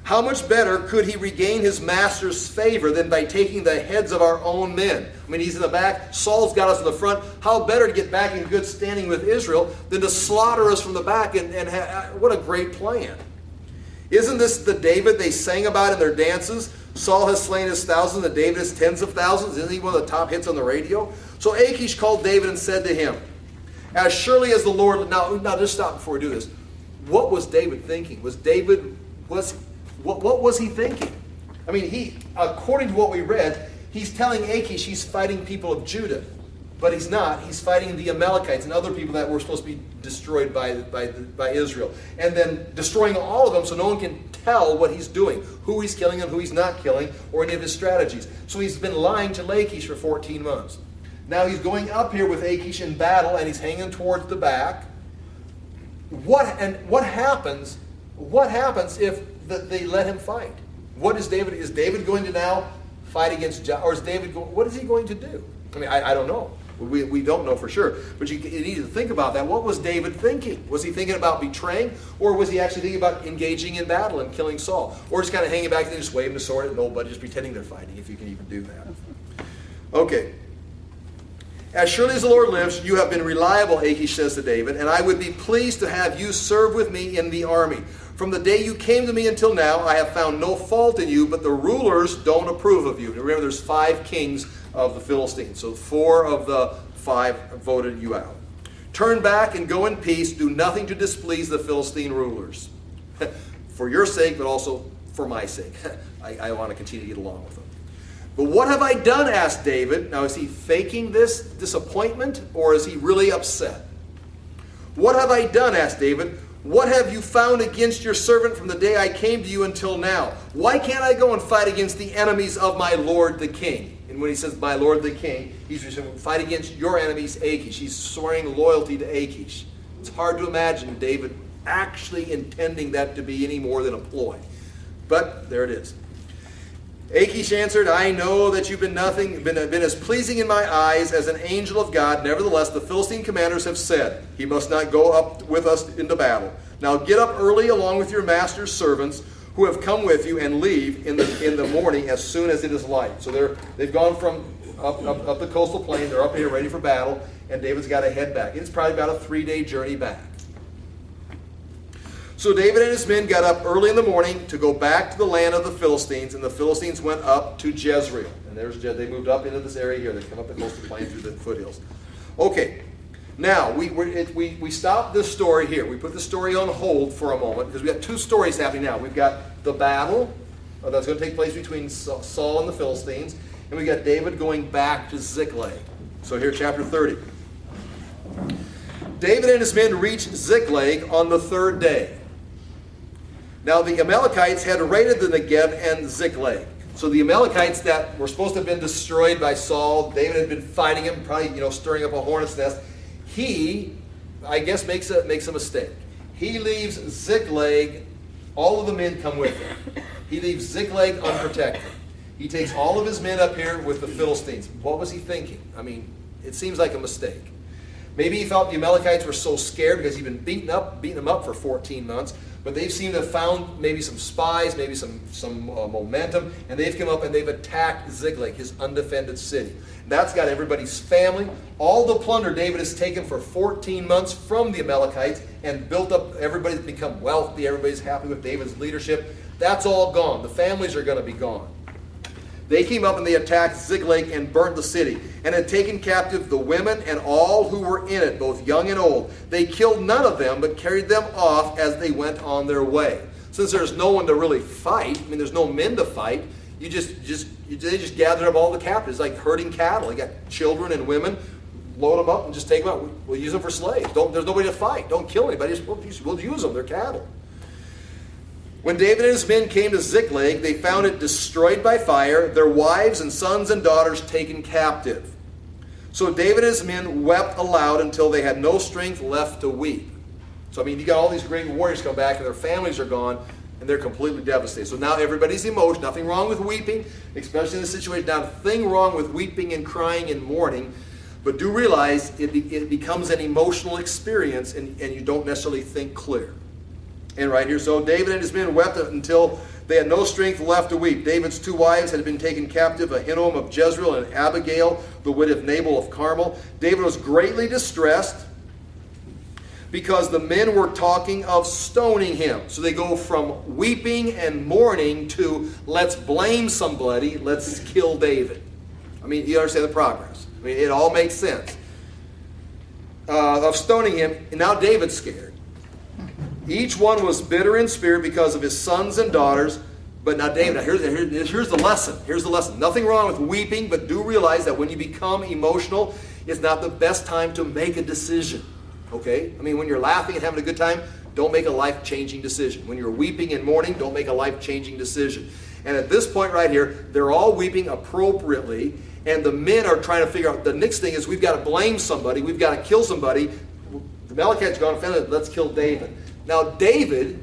"How much better could he regain his master's favor than by taking the heads of our own men?" He's in the back. Saul's got us in the front. How better to get back in good standing with Israel than to slaughter us from the back? What a great plan. "Isn't this the David they sang about in their dances? Saul has slain his thousands and David his tens of thousands." Isn't he one of the top hits on the radio? So Achish called David and said to him, "As surely as the Lord..." Now just stop before we do this. What was David thinking? What was he thinking? According to what we read, He's telling Achish he's fighting people of Judah. But he's not. He's fighting the Amalekites and other people that were supposed to be destroyed by Israel. And then destroying all of them so no one can tell what he's doing, who he's killing and who he's not killing, or any of his strategies. So he's been lying to Lachish for 14 months. Now he's going up here with Achish in battle, and he's hanging towards the back. What happens if they let him fight? Is David going to now fight against or is David what is he going to do? I mean, I don't know. We don't know for sure. But you need to think about that. What was David thinking? Was he thinking about betraying? Or was he actually thinking about engaging in battle and killing Saul? Or just kind of hanging back and just waving the sword at nobody, just pretending they're fighting, if you can even do that. Okay. As surely as the Lord lives, you have been reliable, Achish says to David, and I would be pleased to have you serve with me in the army. From the day you came to me until now, I have found no fault in you, but the rulers don't approve of you. Remember, there's 5 kings of the Philistines, so 4 of the 5 voted you out. Turn back and go in peace. Do nothing to displease the Philistine rulers. For your sake, but also for my sake. I want to continue to get along with them. But what have I done, asked David. Now, is he faking this disappointment, or is he really upset? What have I done, asked David. What have you found against your servant from the day I came to you until now? Why can't I go and fight against the enemies of my lord the king? And when he says my lord the king, he's saying fight against your enemies, Achish. He's swearing loyalty to Achish. It's hard to imagine David actually intending that to be any more than a ploy. But there it is. Achish answered, I know that you've been as pleasing in my eyes as an angel of God. Nevertheless, the Philistine commanders have said, he must not go up with us into battle. Now get up early along with your master's servants who have come with you, and leave in the morning as soon as it is light. So they've gone from up the coastal plain. They're up here ready for battle, and David's got to head back. It's probably about a 3-day journey back. So David and his men got up early in the morning to go back to the land of the Philistines, and the Philistines went up to Jezreel. And they moved up into this area here. They come up the coastal plain through the foothills. Okay, now we stopped this story here. We put the story on hold for a moment because we got 2 stories happening now. We've got the battle that's going to take place between Saul and the Philistines, and we got David going back to Ziklag. So here, chapter 30. David and his men reached Ziklag on the 3rd day. Now the Amalekites had raided the Negev and Ziklag. So the Amalekites that were supposed to have been destroyed by Saul, David had been fighting him, probably stirring up a hornet's nest. He, I guess, makes a mistake. He leaves Ziklag. All of the men come with him. He leaves Ziklag unprotected. He takes all of his men up here with the Philistines. What was he thinking? I mean, it seems like a mistake. Maybe he thought the Amalekites were so scared because he'd been beating them up for 14 months. But they seem to have found maybe some spies, maybe some momentum, and they've come up and they've attacked Ziklag, his undefended city. That's got everybody's family. All the plunder David has taken for 14 months from the Amalekites and built up. Everybody's become wealthy. Everybody's happy with David's leadership. That's all gone. The families are going to be gone. They came up and they attacked Ziklag and burnt the city, and had taken captive the women and all who were in it, both young and old. They killed none of them, but carried them off as they went on their way. Since there's no one to really fight, there's no men to fight, they just gathered up all the captives, like herding cattle. They got children and women, load them up and just take them out. We'll use them for slaves. There's nobody to fight. Don't kill anybody. We'll use them. They're cattle. When David and his men came to Ziklag, they found it destroyed by fire, their wives and sons and daughters taken captive. So David and his men wept aloud until they had no strength left to weep. So you got all these great warriors come back and their families are gone and they're completely devastated. So now everybody's emotional. Nothing wrong with weeping, especially in this situation. Nothing wrong with weeping and crying and mourning. But do realize it becomes an emotional experience and you don't necessarily think clear. And right here, so David and his men wept until they had no strength left to weep. David's 2 wives had been taken captive, Ahinoam of Jezreel and Abigail, the widow of Nabal of Carmel. David was greatly distressed because the men were talking of stoning him. So they go from weeping and mourning to let's blame somebody, let's kill David. You understand the progress. It all makes sense. Of stoning him, and now David's scared. Each one was bitter in spirit because of his sons and daughters. But now, David, here's the lesson. Here's the lesson. Nothing wrong with weeping, but do realize that when you become emotional, it's not the best time to make a decision. Okay? I mean, when you're laughing and having a good time, don't make a life-changing decision. When you're weeping and mourning, don't make a life-changing decision. And at this point right here, they're all weeping appropriately, and the men are trying to figure out, the next thing is we've got to blame somebody, we've got to kill somebody. The Amalekites gone offended, let's kill David. Now, David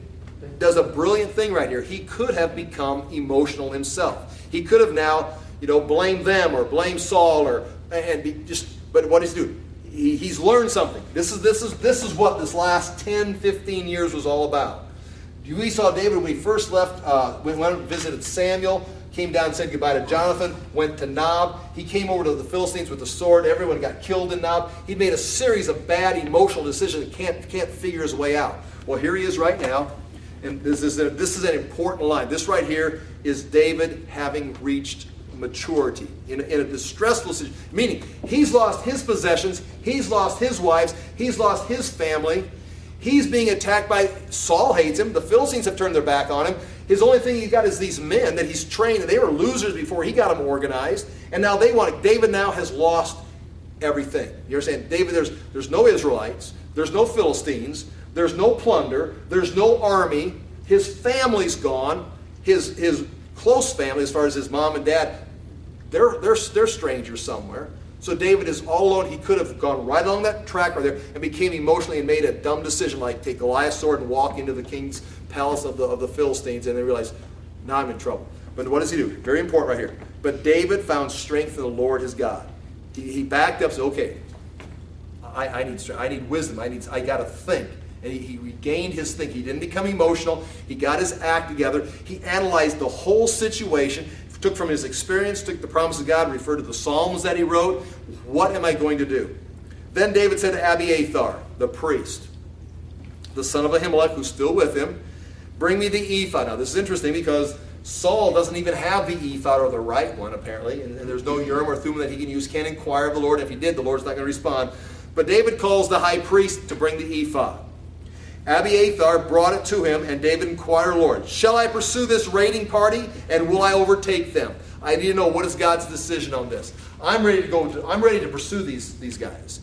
does a brilliant thing right here. He could have become emotional himself. He could have now, blamed them or blamed Saul but what does he do? He's learned something. This is what this last 10, 15 years was all about. We saw David when he first left, went and visited Samuel, came down and said goodbye to Jonathan, went to Nob. He came over to the Philistines with the sword. Everyone got killed in Nob. He'd made a series of bad emotional decisions and can't figure his way out. Well, here he is right now. And this is an important line. This right here is David having reached maturity in a distressful situation. Meaning, he's lost his possessions, he's lost his wives, he's lost his family. He's being attacked by, Saul hates him, the Philistines have turned their back on him. His only thing he's got is these men that he's trained, and they were losers before he got them organized. And now David now has lost everything. You understand? David, there's no Israelites, there's no Philistines, there's no plunder, there's no army, his family's gone, his close family, as far as his mom and dad, they're strangers somewhere. So David is all alone. He could have gone right along that track right there and became emotionally and made a dumb decision like take Goliath's sword and walk into the king's palace of the Philistines, and then realize, now I'm in trouble. But what does he do? Very important right here. But David found strength in the Lord his God. He backed up and said, okay, I need strength. I need wisdom. I got to think. And he regained his thinking. He didn't become emotional. He got his act together. He analyzed the whole situation, took from his experience, took the promise of God, referred to the Psalms that he wrote. What am I going to do? Then David said to Abiathar, the priest, the son of Ahimelech, who's still with him, bring me the ephod. Now this is interesting because Saul doesn't even have the ephod, or the right one apparently, and there's no Urim or Thummim that he can use. Can't inquire of the Lord. If he did, the Lord's not going to respond. But David calls the high priest to bring the ephod. Abiathar brought it to him, and David inquired, Lord, shall I pursue this raiding party, and will I overtake them? I need to know, what is God's decision on this? I'm ready to pursue these guys.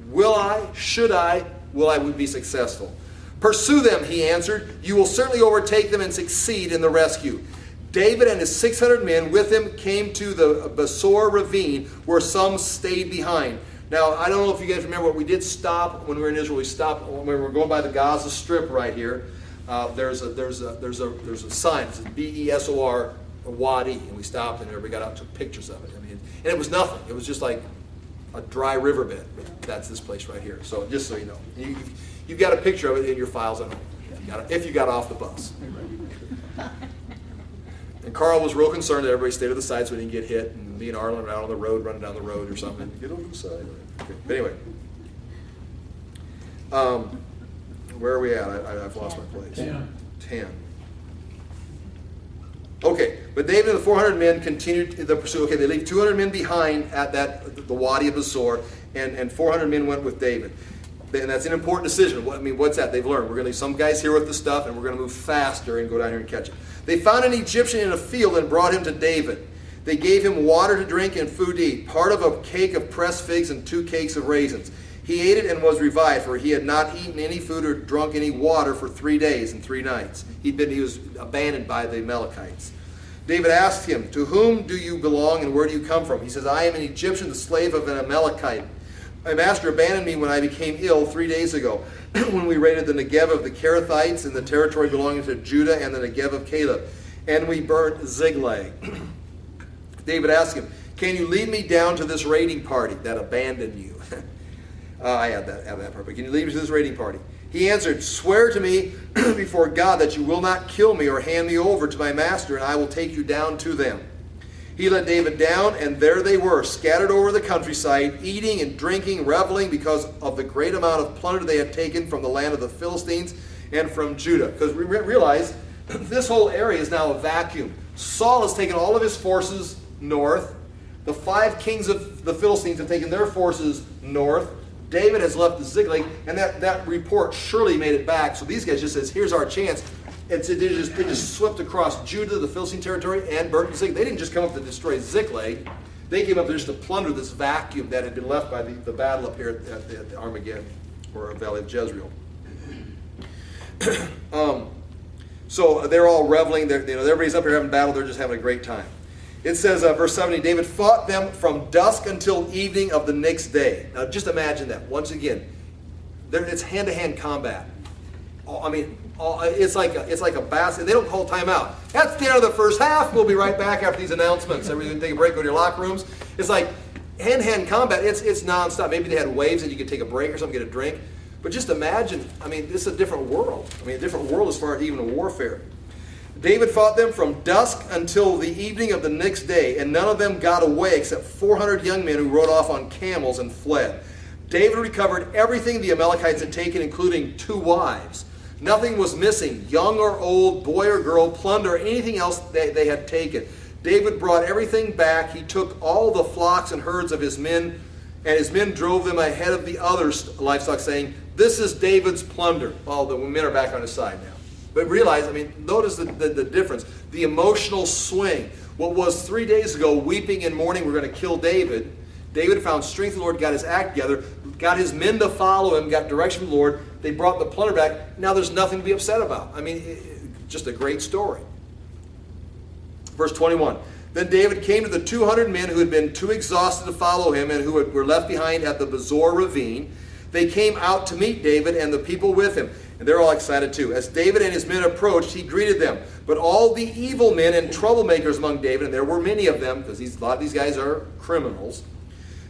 Will I? Should I? Will I be successful? Pursue them, he answered. You will certainly overtake them and succeed in the rescue. David and his 600 men with him came to the Besor ravine, where some stayed behind. Now, I don't know if you guys remember, we did stop when we were in Israel. We stopped when we were going by the Gaza Strip right here. There's a sign. It says Besor Wadi, and we stopped and everybody got out and took pictures of it. And it was nothing. It was just like a dry riverbed. That's this place right here. So just so you know, you've got a picture of it in your files at home. If you got off the bus. And Carl was real concerned that everybody stayed to the side so we didn't get hit. And me and Arlen were out on the road, running down the road or something. Get over the side. Okay. But anyway. Where are we at? I've lost my place. 10. Okay, but David and the 400 men continued the pursuit. Okay, they leave 200 men behind at the Wadi of Besor, and 400 men went with David. And that's an important decision. What's that? They've learned. We're going to leave some guys here with the stuff, and we're going to move faster and go down here and catch it. They found an Egyptian in a field and brought him to David. They gave him water to drink and food to eat, part of a cake of pressed figs and 2 cakes of raisins. He ate it and was revived, for he had not eaten any food or drunk any water for 3 days and 3 nights. He was abandoned by the Amalekites. David asked him, to whom do you belong and where do you come from? He says, I am an Egyptian, the slave of an Amalekite. My master abandoned me when I became ill 3 days ago, when we raided the Negev of the Kerethites and the territory belonging to Judah and the Negev of Caleb, and we burnt Ziklag. David asked him, can you lead me down to this raiding party that abandoned you? I had that part, but can you lead me to this raiding party? He answered, swear to me before God that you will not kill me or hand me over to my master, and I will take you down to them. He led David down, and there they were, scattered over the countryside, eating and drinking, reveling because of the great amount of plunder they had taken from the land of the Philistines and from Judah. Because we realize this whole area is now a vacuum. Saul has taken all of his forces north. The 5 kings of the Philistines have taken their forces north. David has left the Ziklag, and that report surely made it back. So these guys just says, here's our chance. They just swept across Judah, the Philistine territory, and burnt Ziklag. They didn't just come up to destroy Ziklag. They came up there just to plunder this vacuum that had been left by the battle up here at Armageddon, or Valley of Jezreel. So they're all reveling. Everybody's up here having battle. They're just having a great time. It says, verse 70, David fought them from dusk until evening of the next day. Now just imagine that. Once again, it's hand-to-hand combat. It's like a basket. They don't call timeout. That's the end of the first half. We'll be right back after these announcements. Everybody take a break, go to your locker rooms. It's like hand-to-hand combat. It's nonstop. Maybe they had waves and you could take a break or something, get a drink. But just imagine, this is a different world. A different world as far as even warfare. David fought them from dusk until the evening of the next day, and none of them got away except 400 young men who rode off on camels and fled. David recovered everything the Amalekites had taken, including 2 wives. Nothing was missing, young or old, boy or girl, plunder, or anything else they had taken. David brought everything back. He took all the flocks and herds of his men, and his men drove them ahead of the other livestock, saying, "This is David's plunder." Well, the men are back on his side now. But realize, notice the difference. The emotional swing. What was 3 days ago, weeping and mourning, we're going to kill David. David found strength in the Lord, got his act together, got his men to follow him, got direction from the Lord. They brought the plunder back. Now there's nothing to be upset about. Just a great story. Verse 21. Then David came to the 200 men who had been too exhausted to follow him and who were left behind at the Bezor ravine. They came out to meet David and the people with him. And they're all excited too. As David and his men approached, he greeted them. But all the evil men and troublemakers among David, and there were many of them, because a lot of these guys are criminals,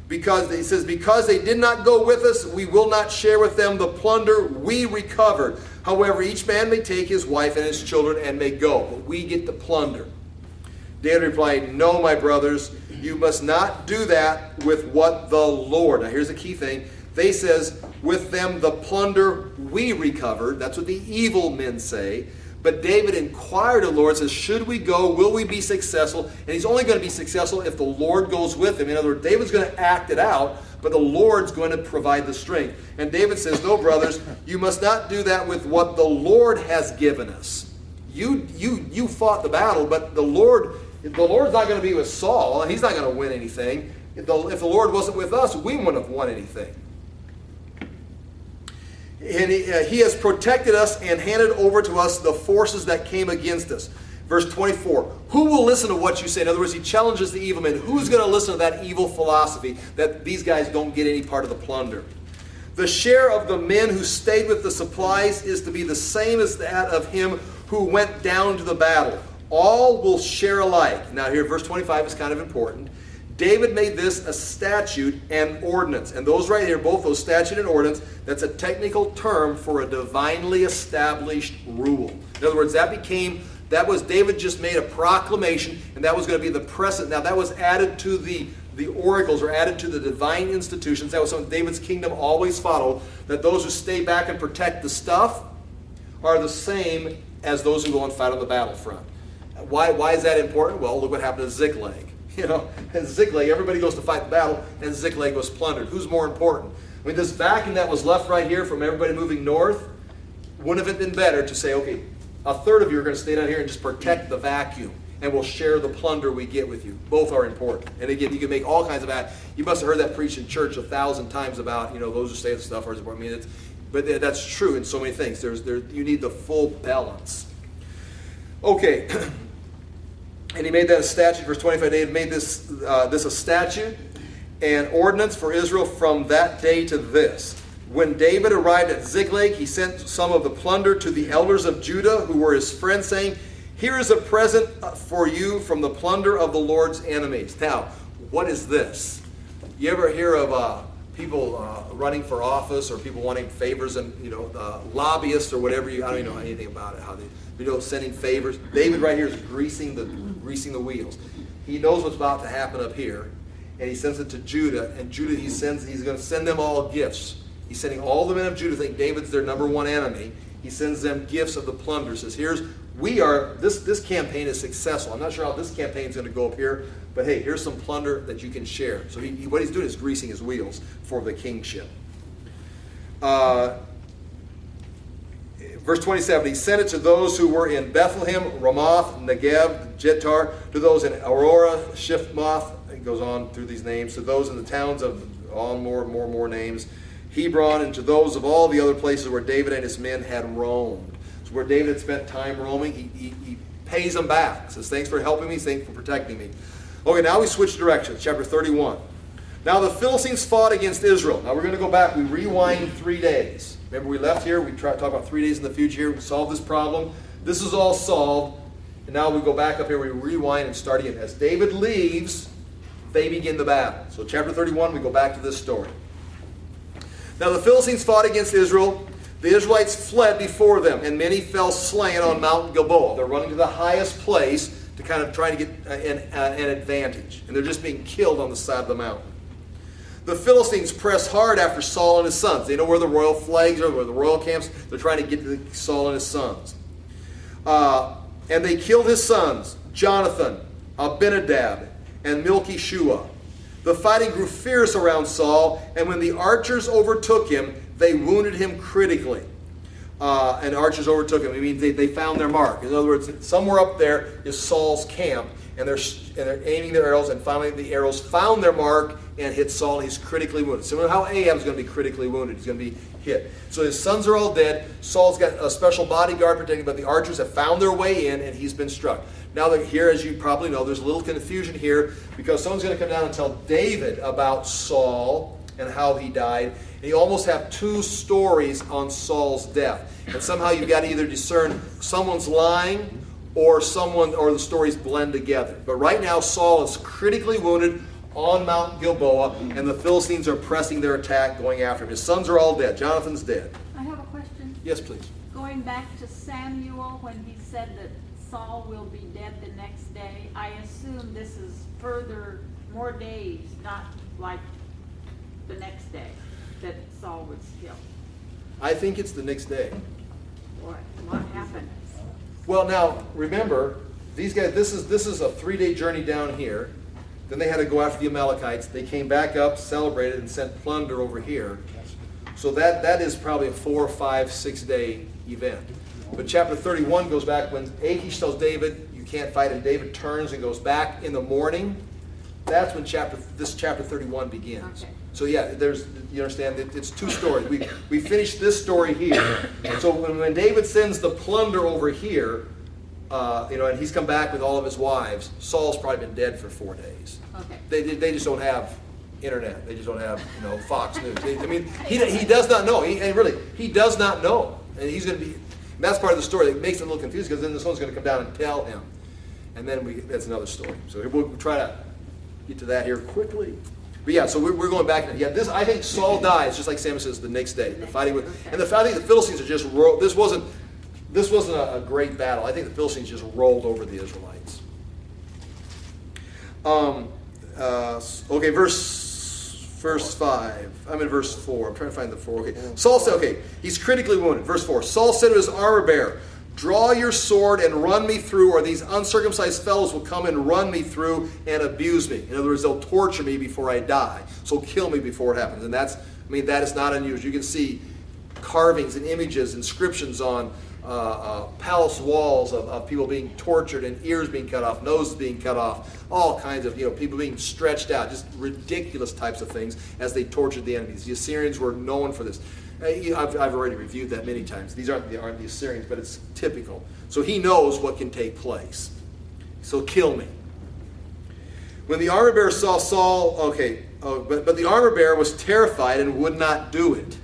because they did not go with us, we will not share with them the plunder we recovered. However, each man may take his wife and his children and may go, but we get the plunder. David replied, "No, my brothers, you must not do that with what the Lord." Now here's the key thing. They says, "With them the plunder we recovered." That's what the evil men say. But David inquired of the Lord, says, "Should we go? Will we be successful?" And he's only going to be successful if the Lord goes with him. In other words, David's going to act it out, but the Lord's going to provide the strength. And David says, "No, brothers, you must not do that with what the Lord has given us." You fought the battle, but the Lord's not going to be with Saul, and he's not going to win anything. If the Lord wasn't with us, we wouldn't have won anything. And he has protected us and handed over to us the forces that came against us. Verse 24, who will listen to what you say? In other words, he challenges the evil men. Who's going to listen to that evil philosophy that these guys don't get any part of the plunder? The share of the men who stayed with the supplies is to be the same as that of him who went down to the battle. All will share alike. Now here, verse 25 is kind of important. David made this a statute and ordinance. And those right here, both those statute and ordinance, that's a technical term for a divinely established rule. In other words, David just made a proclamation, and that was going to be the precedent. Now that was added to the oracles, or added to the divine institutions. That was something David's kingdom always followed, that those who stay back and protect the stuff are the same as those who go and fight on the battlefront. Why is that important? Well, look what happened to Ziklag. And Ziklag, everybody goes to fight the battle, and Ziklag was plundered. Who's more important? This vacuum that was left right here from everybody moving north, wouldn't have it been better to say, okay, a third of you are going to stay down here and just protect the vacuum, and we'll share the plunder we get with you. Both are important. And again, you can make all kinds of you must have heard that preached in church 1,000 times about, those who say the stuff are important. But that's true in so many things. You need the full balance. Okay. And he made that a statute. Verse 25, David made this a statute and ordinance for Israel from that day to this. When David arrived at Ziklag, he sent some of the plunder to the elders of Judah, who were his friends, saying, "Here is a present for you from the plunder of the Lord's enemies." Now, what is this? You ever hear of people running for office, or people wanting favors, and lobbyists or whatever? I don't even know anything about it. How they sending favors. David right here is greasing the wheels. He knows what's about to happen up here, and he sends it to Judah. And Judah, he's going to send them all gifts. He's sending all the men of Judah, think David's their number one enemy. He sends them gifts of the plunder. Says, this campaign is successful. I'm not sure how this campaign is going to go up here, but hey, here's some plunder that you can share. So what he's doing is greasing his wheels for the kingship. verse 27, he sent it to those who were in Bethlehem, Ramoth, Negev, Jettar, to those in Aurora, Shifmoth, it goes on through these names, to those in the towns of all more names, Hebron, and to those of all the other places where David and his men had roamed. So where David had spent time roaming, he pays them back. Says, thanks for helping me, thanks for protecting me. Okay, now we switch directions, chapter 31. Now the Philistines fought against Israel. Now we're going to go back. We rewind 3 days. Remember we left here. We tried to talk about 3 days in the future. We solved this problem. This is all solved. And now we go back up here. We rewind and start again. As David leaves, they begin the battle. So chapter 31, we go back to this story. Now the Philistines fought against Israel. The Israelites fled before them, and many fell slain on Mount Gilboa. They're running to the highest place to kind of try to get an advantage. And they're just being killed on the side of the mountain. The Philistines press hard after Saul and his sons. They know where the royal flags are, where the royal camps. They're trying to get to Saul and his sons. And they killed his sons, Jonathan, Abinadab, and Malchishua. The fighting grew fierce around Saul, and when the archers overtook him, they wounded him critically. And archers overtook him. I mean, they found their mark. In other words, somewhere up there is Saul's camp, and they're aiming their arrows, and finally the arrows found their mark and hit Saul, and he's critically wounded. Similar to how Ahab's going to be critically wounded. He's going to be hit. So his sons are all dead. Saul's got a special bodyguard protecting, but the archers have found their way in, and he's been struck. Now that here, as you probably know, there's a little confusion here because someone's going to come down and tell David about Saul and how he died. And you almost have two stories on Saul's death. And somehow you've got to either discern someone's lying or the stories blend together. But right now Saul is critically wounded on Mount Gilboa, and the Philistines are pressing their attack, going after him. His sons are all dead. Jonathan's dead. I have a question. Yes, please. Going back to Samuel, when he said that Saul will be dead the next day, I assume this is more days, not like the next day that Saul was killed. I think it's the next day. What happened? Well, now remember, these guys. This is a 3-day journey down here. Then they had to go after the Amalekites. They came back up, celebrated, and sent plunder over here. So that is probably a 4, 5, 6-day event. But chapter 31 goes back when Achish tells David, "You can't fight," and David turns and goes back in the morning. That's when this chapter 31 begins. Okay. So yeah, you understand, it's two stories. We finished this story here. So when David sends the plunder over here, and he's come back with all of his wives, Saul's probably been dead for 4 days. Okay. They just don't have internet. They just don't have Fox News. He does not know. He does not know, and he's going to be. And that's part of the story that makes it a little confusing because then this one's going to come down and tell him, and then that's another story. So we'll try to get to that here quickly. But yeah, so we're going back. Yeah, I think Saul dies just like Samuel says the next day. The fighting the Philistines are just rolled. This wasn't a great battle. I think the Philistines just rolled over the Israelites. Okay, verse 5. I'm in verse 4. I'm trying to find the 4. Okay. Saul said, he's critically wounded. Verse 4. Saul said to his armor bearer, "Draw your sword and run me through, or these uncircumcised fellows will come and run me through and abuse me." In other words, they'll torture me before I die. So kill me before it happens. And that is not unusual. You can see carvings and images, inscriptions on palace walls of people being tortured and ears being cut off, noses being cut off, all kinds of people being stretched out, just ridiculous types of things as they tortured the enemies. The Assyrians were known for this. I've already reviewed that many times. These aren't the Assyrians, but it's typical. So he knows what can take place. So kill me. When the armor bearer saw Saul, but the armor bearer was terrified and would not do it.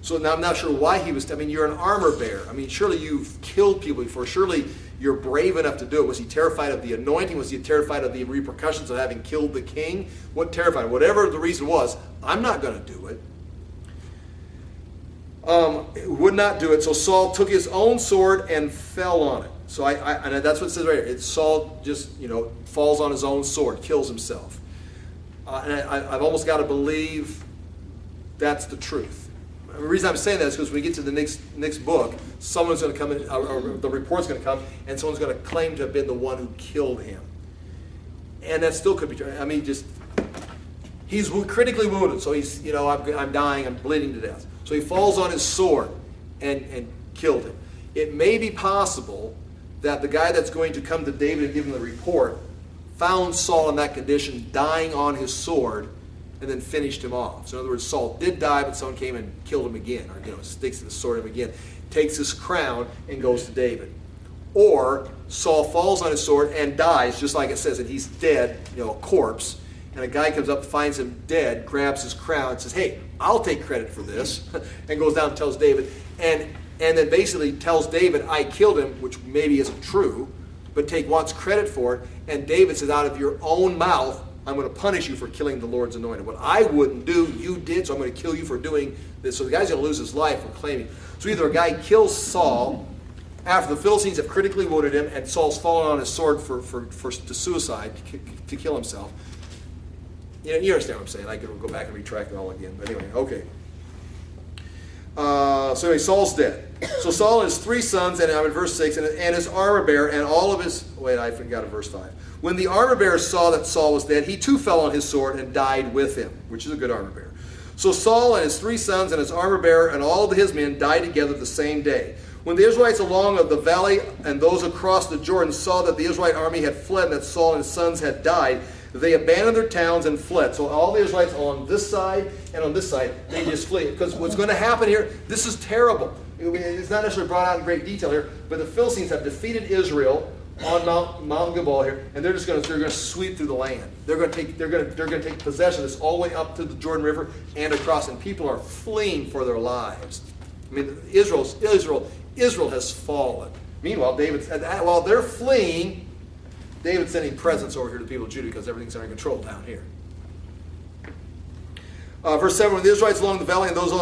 So now I'm not sure why he was. You're an armor bearer. Surely you've killed people before. Surely you're brave enough to do it. Was he terrified of the anointing? Was he terrified of the repercussions of having killed the king? What terrified him? Whatever the reason was, I'm not going to do it. Would not do it. So Saul took his own sword and fell on it. So and that's what it says right here. Saul just falls on his own sword, kills himself. And I've almost got to believe that's the truth. The reason I'm saying that is because when we get to the next book, someone's going to come in, or the report's going to come, and someone's going to claim to have been the one who killed him. And that still could be true. He's critically wounded, so he's, I'm dying, I'm bleeding to death. So he falls on his sword and killed him. It may be possible that the guy that's going to come to David and give him the report found Saul in that condition, dying on his sword, and then finished him off. So in other words, Saul did die, but someone came and killed him again, or sticks the sword at him again, takes his crown and goes to David. Or Saul falls on his sword and dies, just like it says that he's dead, a corpse, and a guy comes up, finds him dead, grabs his crown, and says, "Hey, I'll take credit for this," and goes down and tells David, and then basically tells David, "I killed him," which maybe isn't true, but wants credit for it, and David says, "Out of your own mouth, I'm going to punish you for killing the Lord's anointed. What I wouldn't do, you did, so I'm going to kill you for doing this." So the guy's going to lose his life for claiming. So either a guy kills Saul after the Philistines have critically wounded him, and Saul's fallen on his sword to suicide, to kill himself. You understand what I'm saying. I could go back and retract it all again. But anyway, okay. So anyway, Saul's dead. So Saul and his 3 sons, and I'm in verse 6, and his armor bearer, and all of his... Wait, I forgot verse 5. When the armor bearer saw that Saul was dead, he too fell on his sword and died with him, which is a good armor bearer. So Saul and his 3 sons and his armor bearer and all of his men died together the same day. When the Israelites along of the valley and those across the Jordan saw that the Israelite army had fled and that Saul and his sons had died, they abandoned their towns and fled. So all the Israelites on this side and on this side, they just flee. Because what's going to happen here, this is terrible. It's not necessarily brought out in great detail here, but the Philistines have defeated Israel on Mount Gilboa here, and they're going to sweep through the land. They're going to take possession of this all the way up to the Jordan River and across, and people are fleeing for their lives. I mean, Israel has fallen. Meanwhile, while they're fleeing, David's sending presents over here to the people of Judah because everything's under control down here. Verse 7, when the Israelites along the valley and those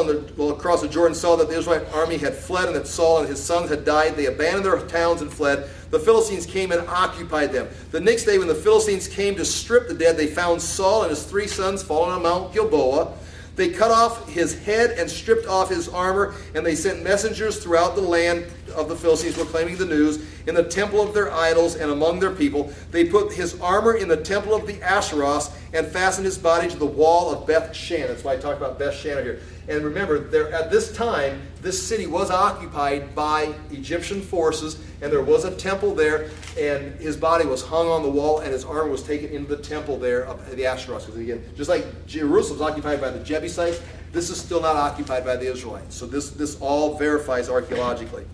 across the Jordan saw that the Israelite army had fled and that Saul and his sons had died, they abandoned their towns and fled. The Philistines came and occupied them. The next day when the Philistines came to strip the dead, they found Saul and his 3 sons fallen on Mount Gilboa. They cut off his head and stripped off his armor, and they sent messengers throughout the land of the Philistines proclaiming the news in the temple of their idols and among their people. They put his armor in the temple of the Asheroth and fastened his body to the wall of Beth Shan. That's why I talk about Beth Shan here. And remember, at this time, this city was occupied by Egyptian forces, and there was a temple there, and his body was hung on the wall, and his armor was taken into the temple there of the Asheroth. Because again, just like Jerusalem was occupied by the Jebusites, this is still not occupied by the Israelites. So this all verifies archaeologically.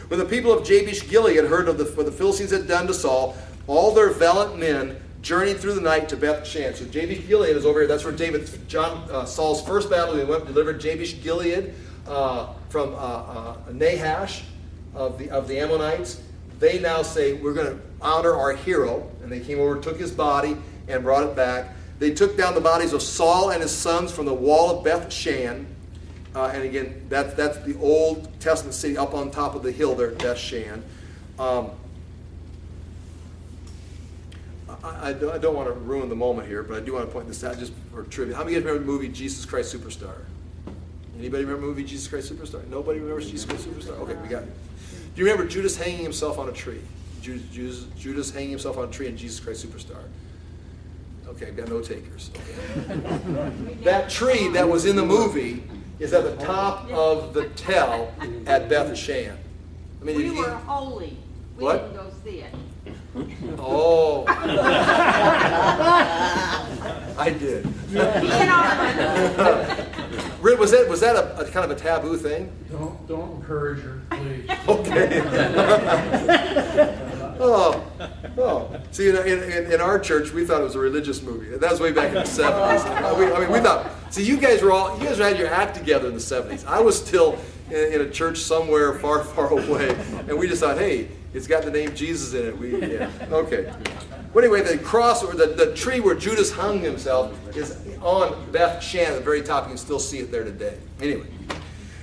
When the people of Jabesh Gilead heard of what the Philistines had done to Saul, all their valiant men journeyed through the night to Beth Shan. So Jabesh Gilead is over here. That's where Saul's first battle. He went and delivered Jabesh Gilead from Nahash of the Ammonites. They now say, we're going to honor our hero. And they came over, took his body, and brought it back. They took down the bodies of Saul and his sons from the wall of Beth Shan. And again, that's the Old Testament city up on top of the hill there, Beth Shan. I don't want to ruin the moment here, but I do want to point this out just for trivia. How many of you guys remember the movie Jesus Christ Superstar? Anybody remember the movie Jesus Christ Superstar? Nobody remembers Jesus Christ Superstar? Okay, we got it. Do you remember Judas hanging himself on a tree? Judas hanging himself on a tree in Jesus Christ Superstar. Okay, I've got no takers. Okay. That tree that was in the movie is at the top of the tell at Beth Shan. I mean, we were holy. We What? didn't go see it. Oh. I did. Was that a kind of a taboo thing? Don't encourage her, please. Okay. Oh. See, in our church, we thought it was a religious movie. That was way back in the 70s. We thought. See, you guys had your act together in the 70s. I was still in a church somewhere far, far away, and we just thought, hey, it's got the name Jesus in it. Okay. But anyway, the tree where Judas hung himself is on Beth Shan at the very top. You can still see it there today. Anyway,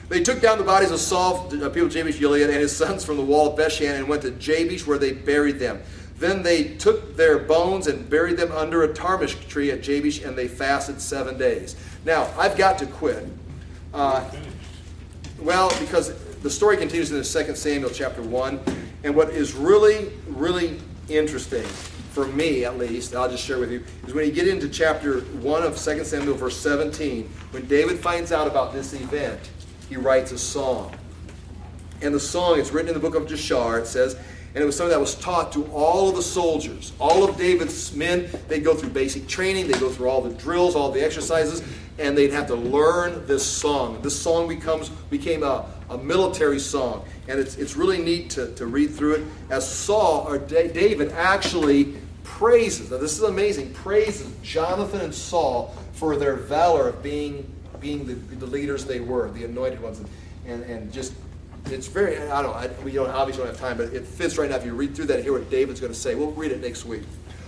they took down the bodies of Saul, people of Jabesh Gilead, and his sons from the wall of Beth Shan and went to Jabesh where they buried them. Then they took their bones and buried them under a tarmish tree at Jabesh, and they fasted 7 days. Now, I've got to quit. Because the story continues in 2 Samuel chapter 1. And what is really, really interesting, for me at least, I'll just share with you, is when you get into chapter 1 of 2 Samuel, verse 17, when David finds out about this event, he writes a song. And the song, it's written in the book of Jashar, it says, and it was something that was taught to all of the soldiers. All of David's men, they'd go through basic training, they'd go through all the drills, all the exercises, and they'd have to learn this song. This song became a military song. And it's really neat to read through it as David actually praises, now this is amazing, praises Jonathan and Saul for their valor of being the leaders they were, the anointed ones. And just, it's very, we obviously don't have time, but it fits right now. If you read through that and hear what David's going to say, we'll read it next week.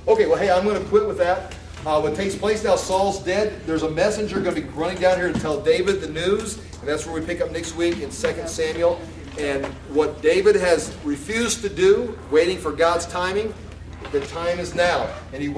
Okay, well, hey, I'm going to quit with that. What takes place now, Saul's dead. There's a messenger going to be running down here to tell David the news, and that's where we pick up next week in 2 Samuel. And what David has refused to do, waiting for God's timing, the time is now. And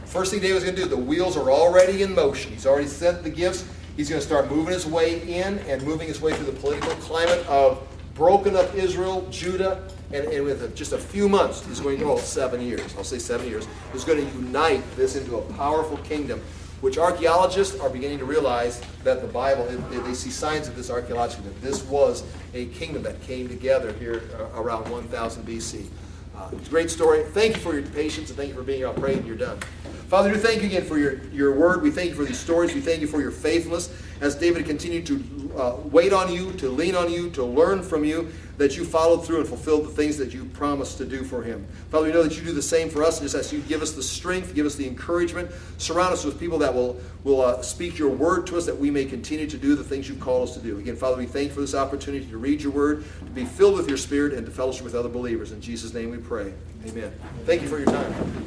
first thing David's going to do, the wheels are already in motion. He's already sent the gifts. He's going to start moving his way in and moving his way through the political climate of broken up Israel, Judah, and with just a few months, he's going to, 7 years, I'll say 7 years, he's going to unite this into a powerful kingdom, which archaeologists are beginning to realize that the Bible, they see signs of this archaeologically, that this was a kingdom that came together here around 1000 BC. It's a great story. Thank you for your patience, and thank you for being here. I'll pray and you're done. Father, we thank you again for your word. We thank you for these stories. We thank you for your faithfulness as David continued to wait on you, to lean on you, to learn from you, that you followed through and fulfilled the things that you promised to do for him. Father, we know that you do the same for us, and just as you give us the strength, give us the encouragement, surround us with people that will speak your word to us, that we may continue to do the things you've called us to do. Again, Father, we thank you for this opportunity to read your word, to be filled with your spirit, and to fellowship with other believers. In Jesus' name we pray. Amen. Thank you for your time.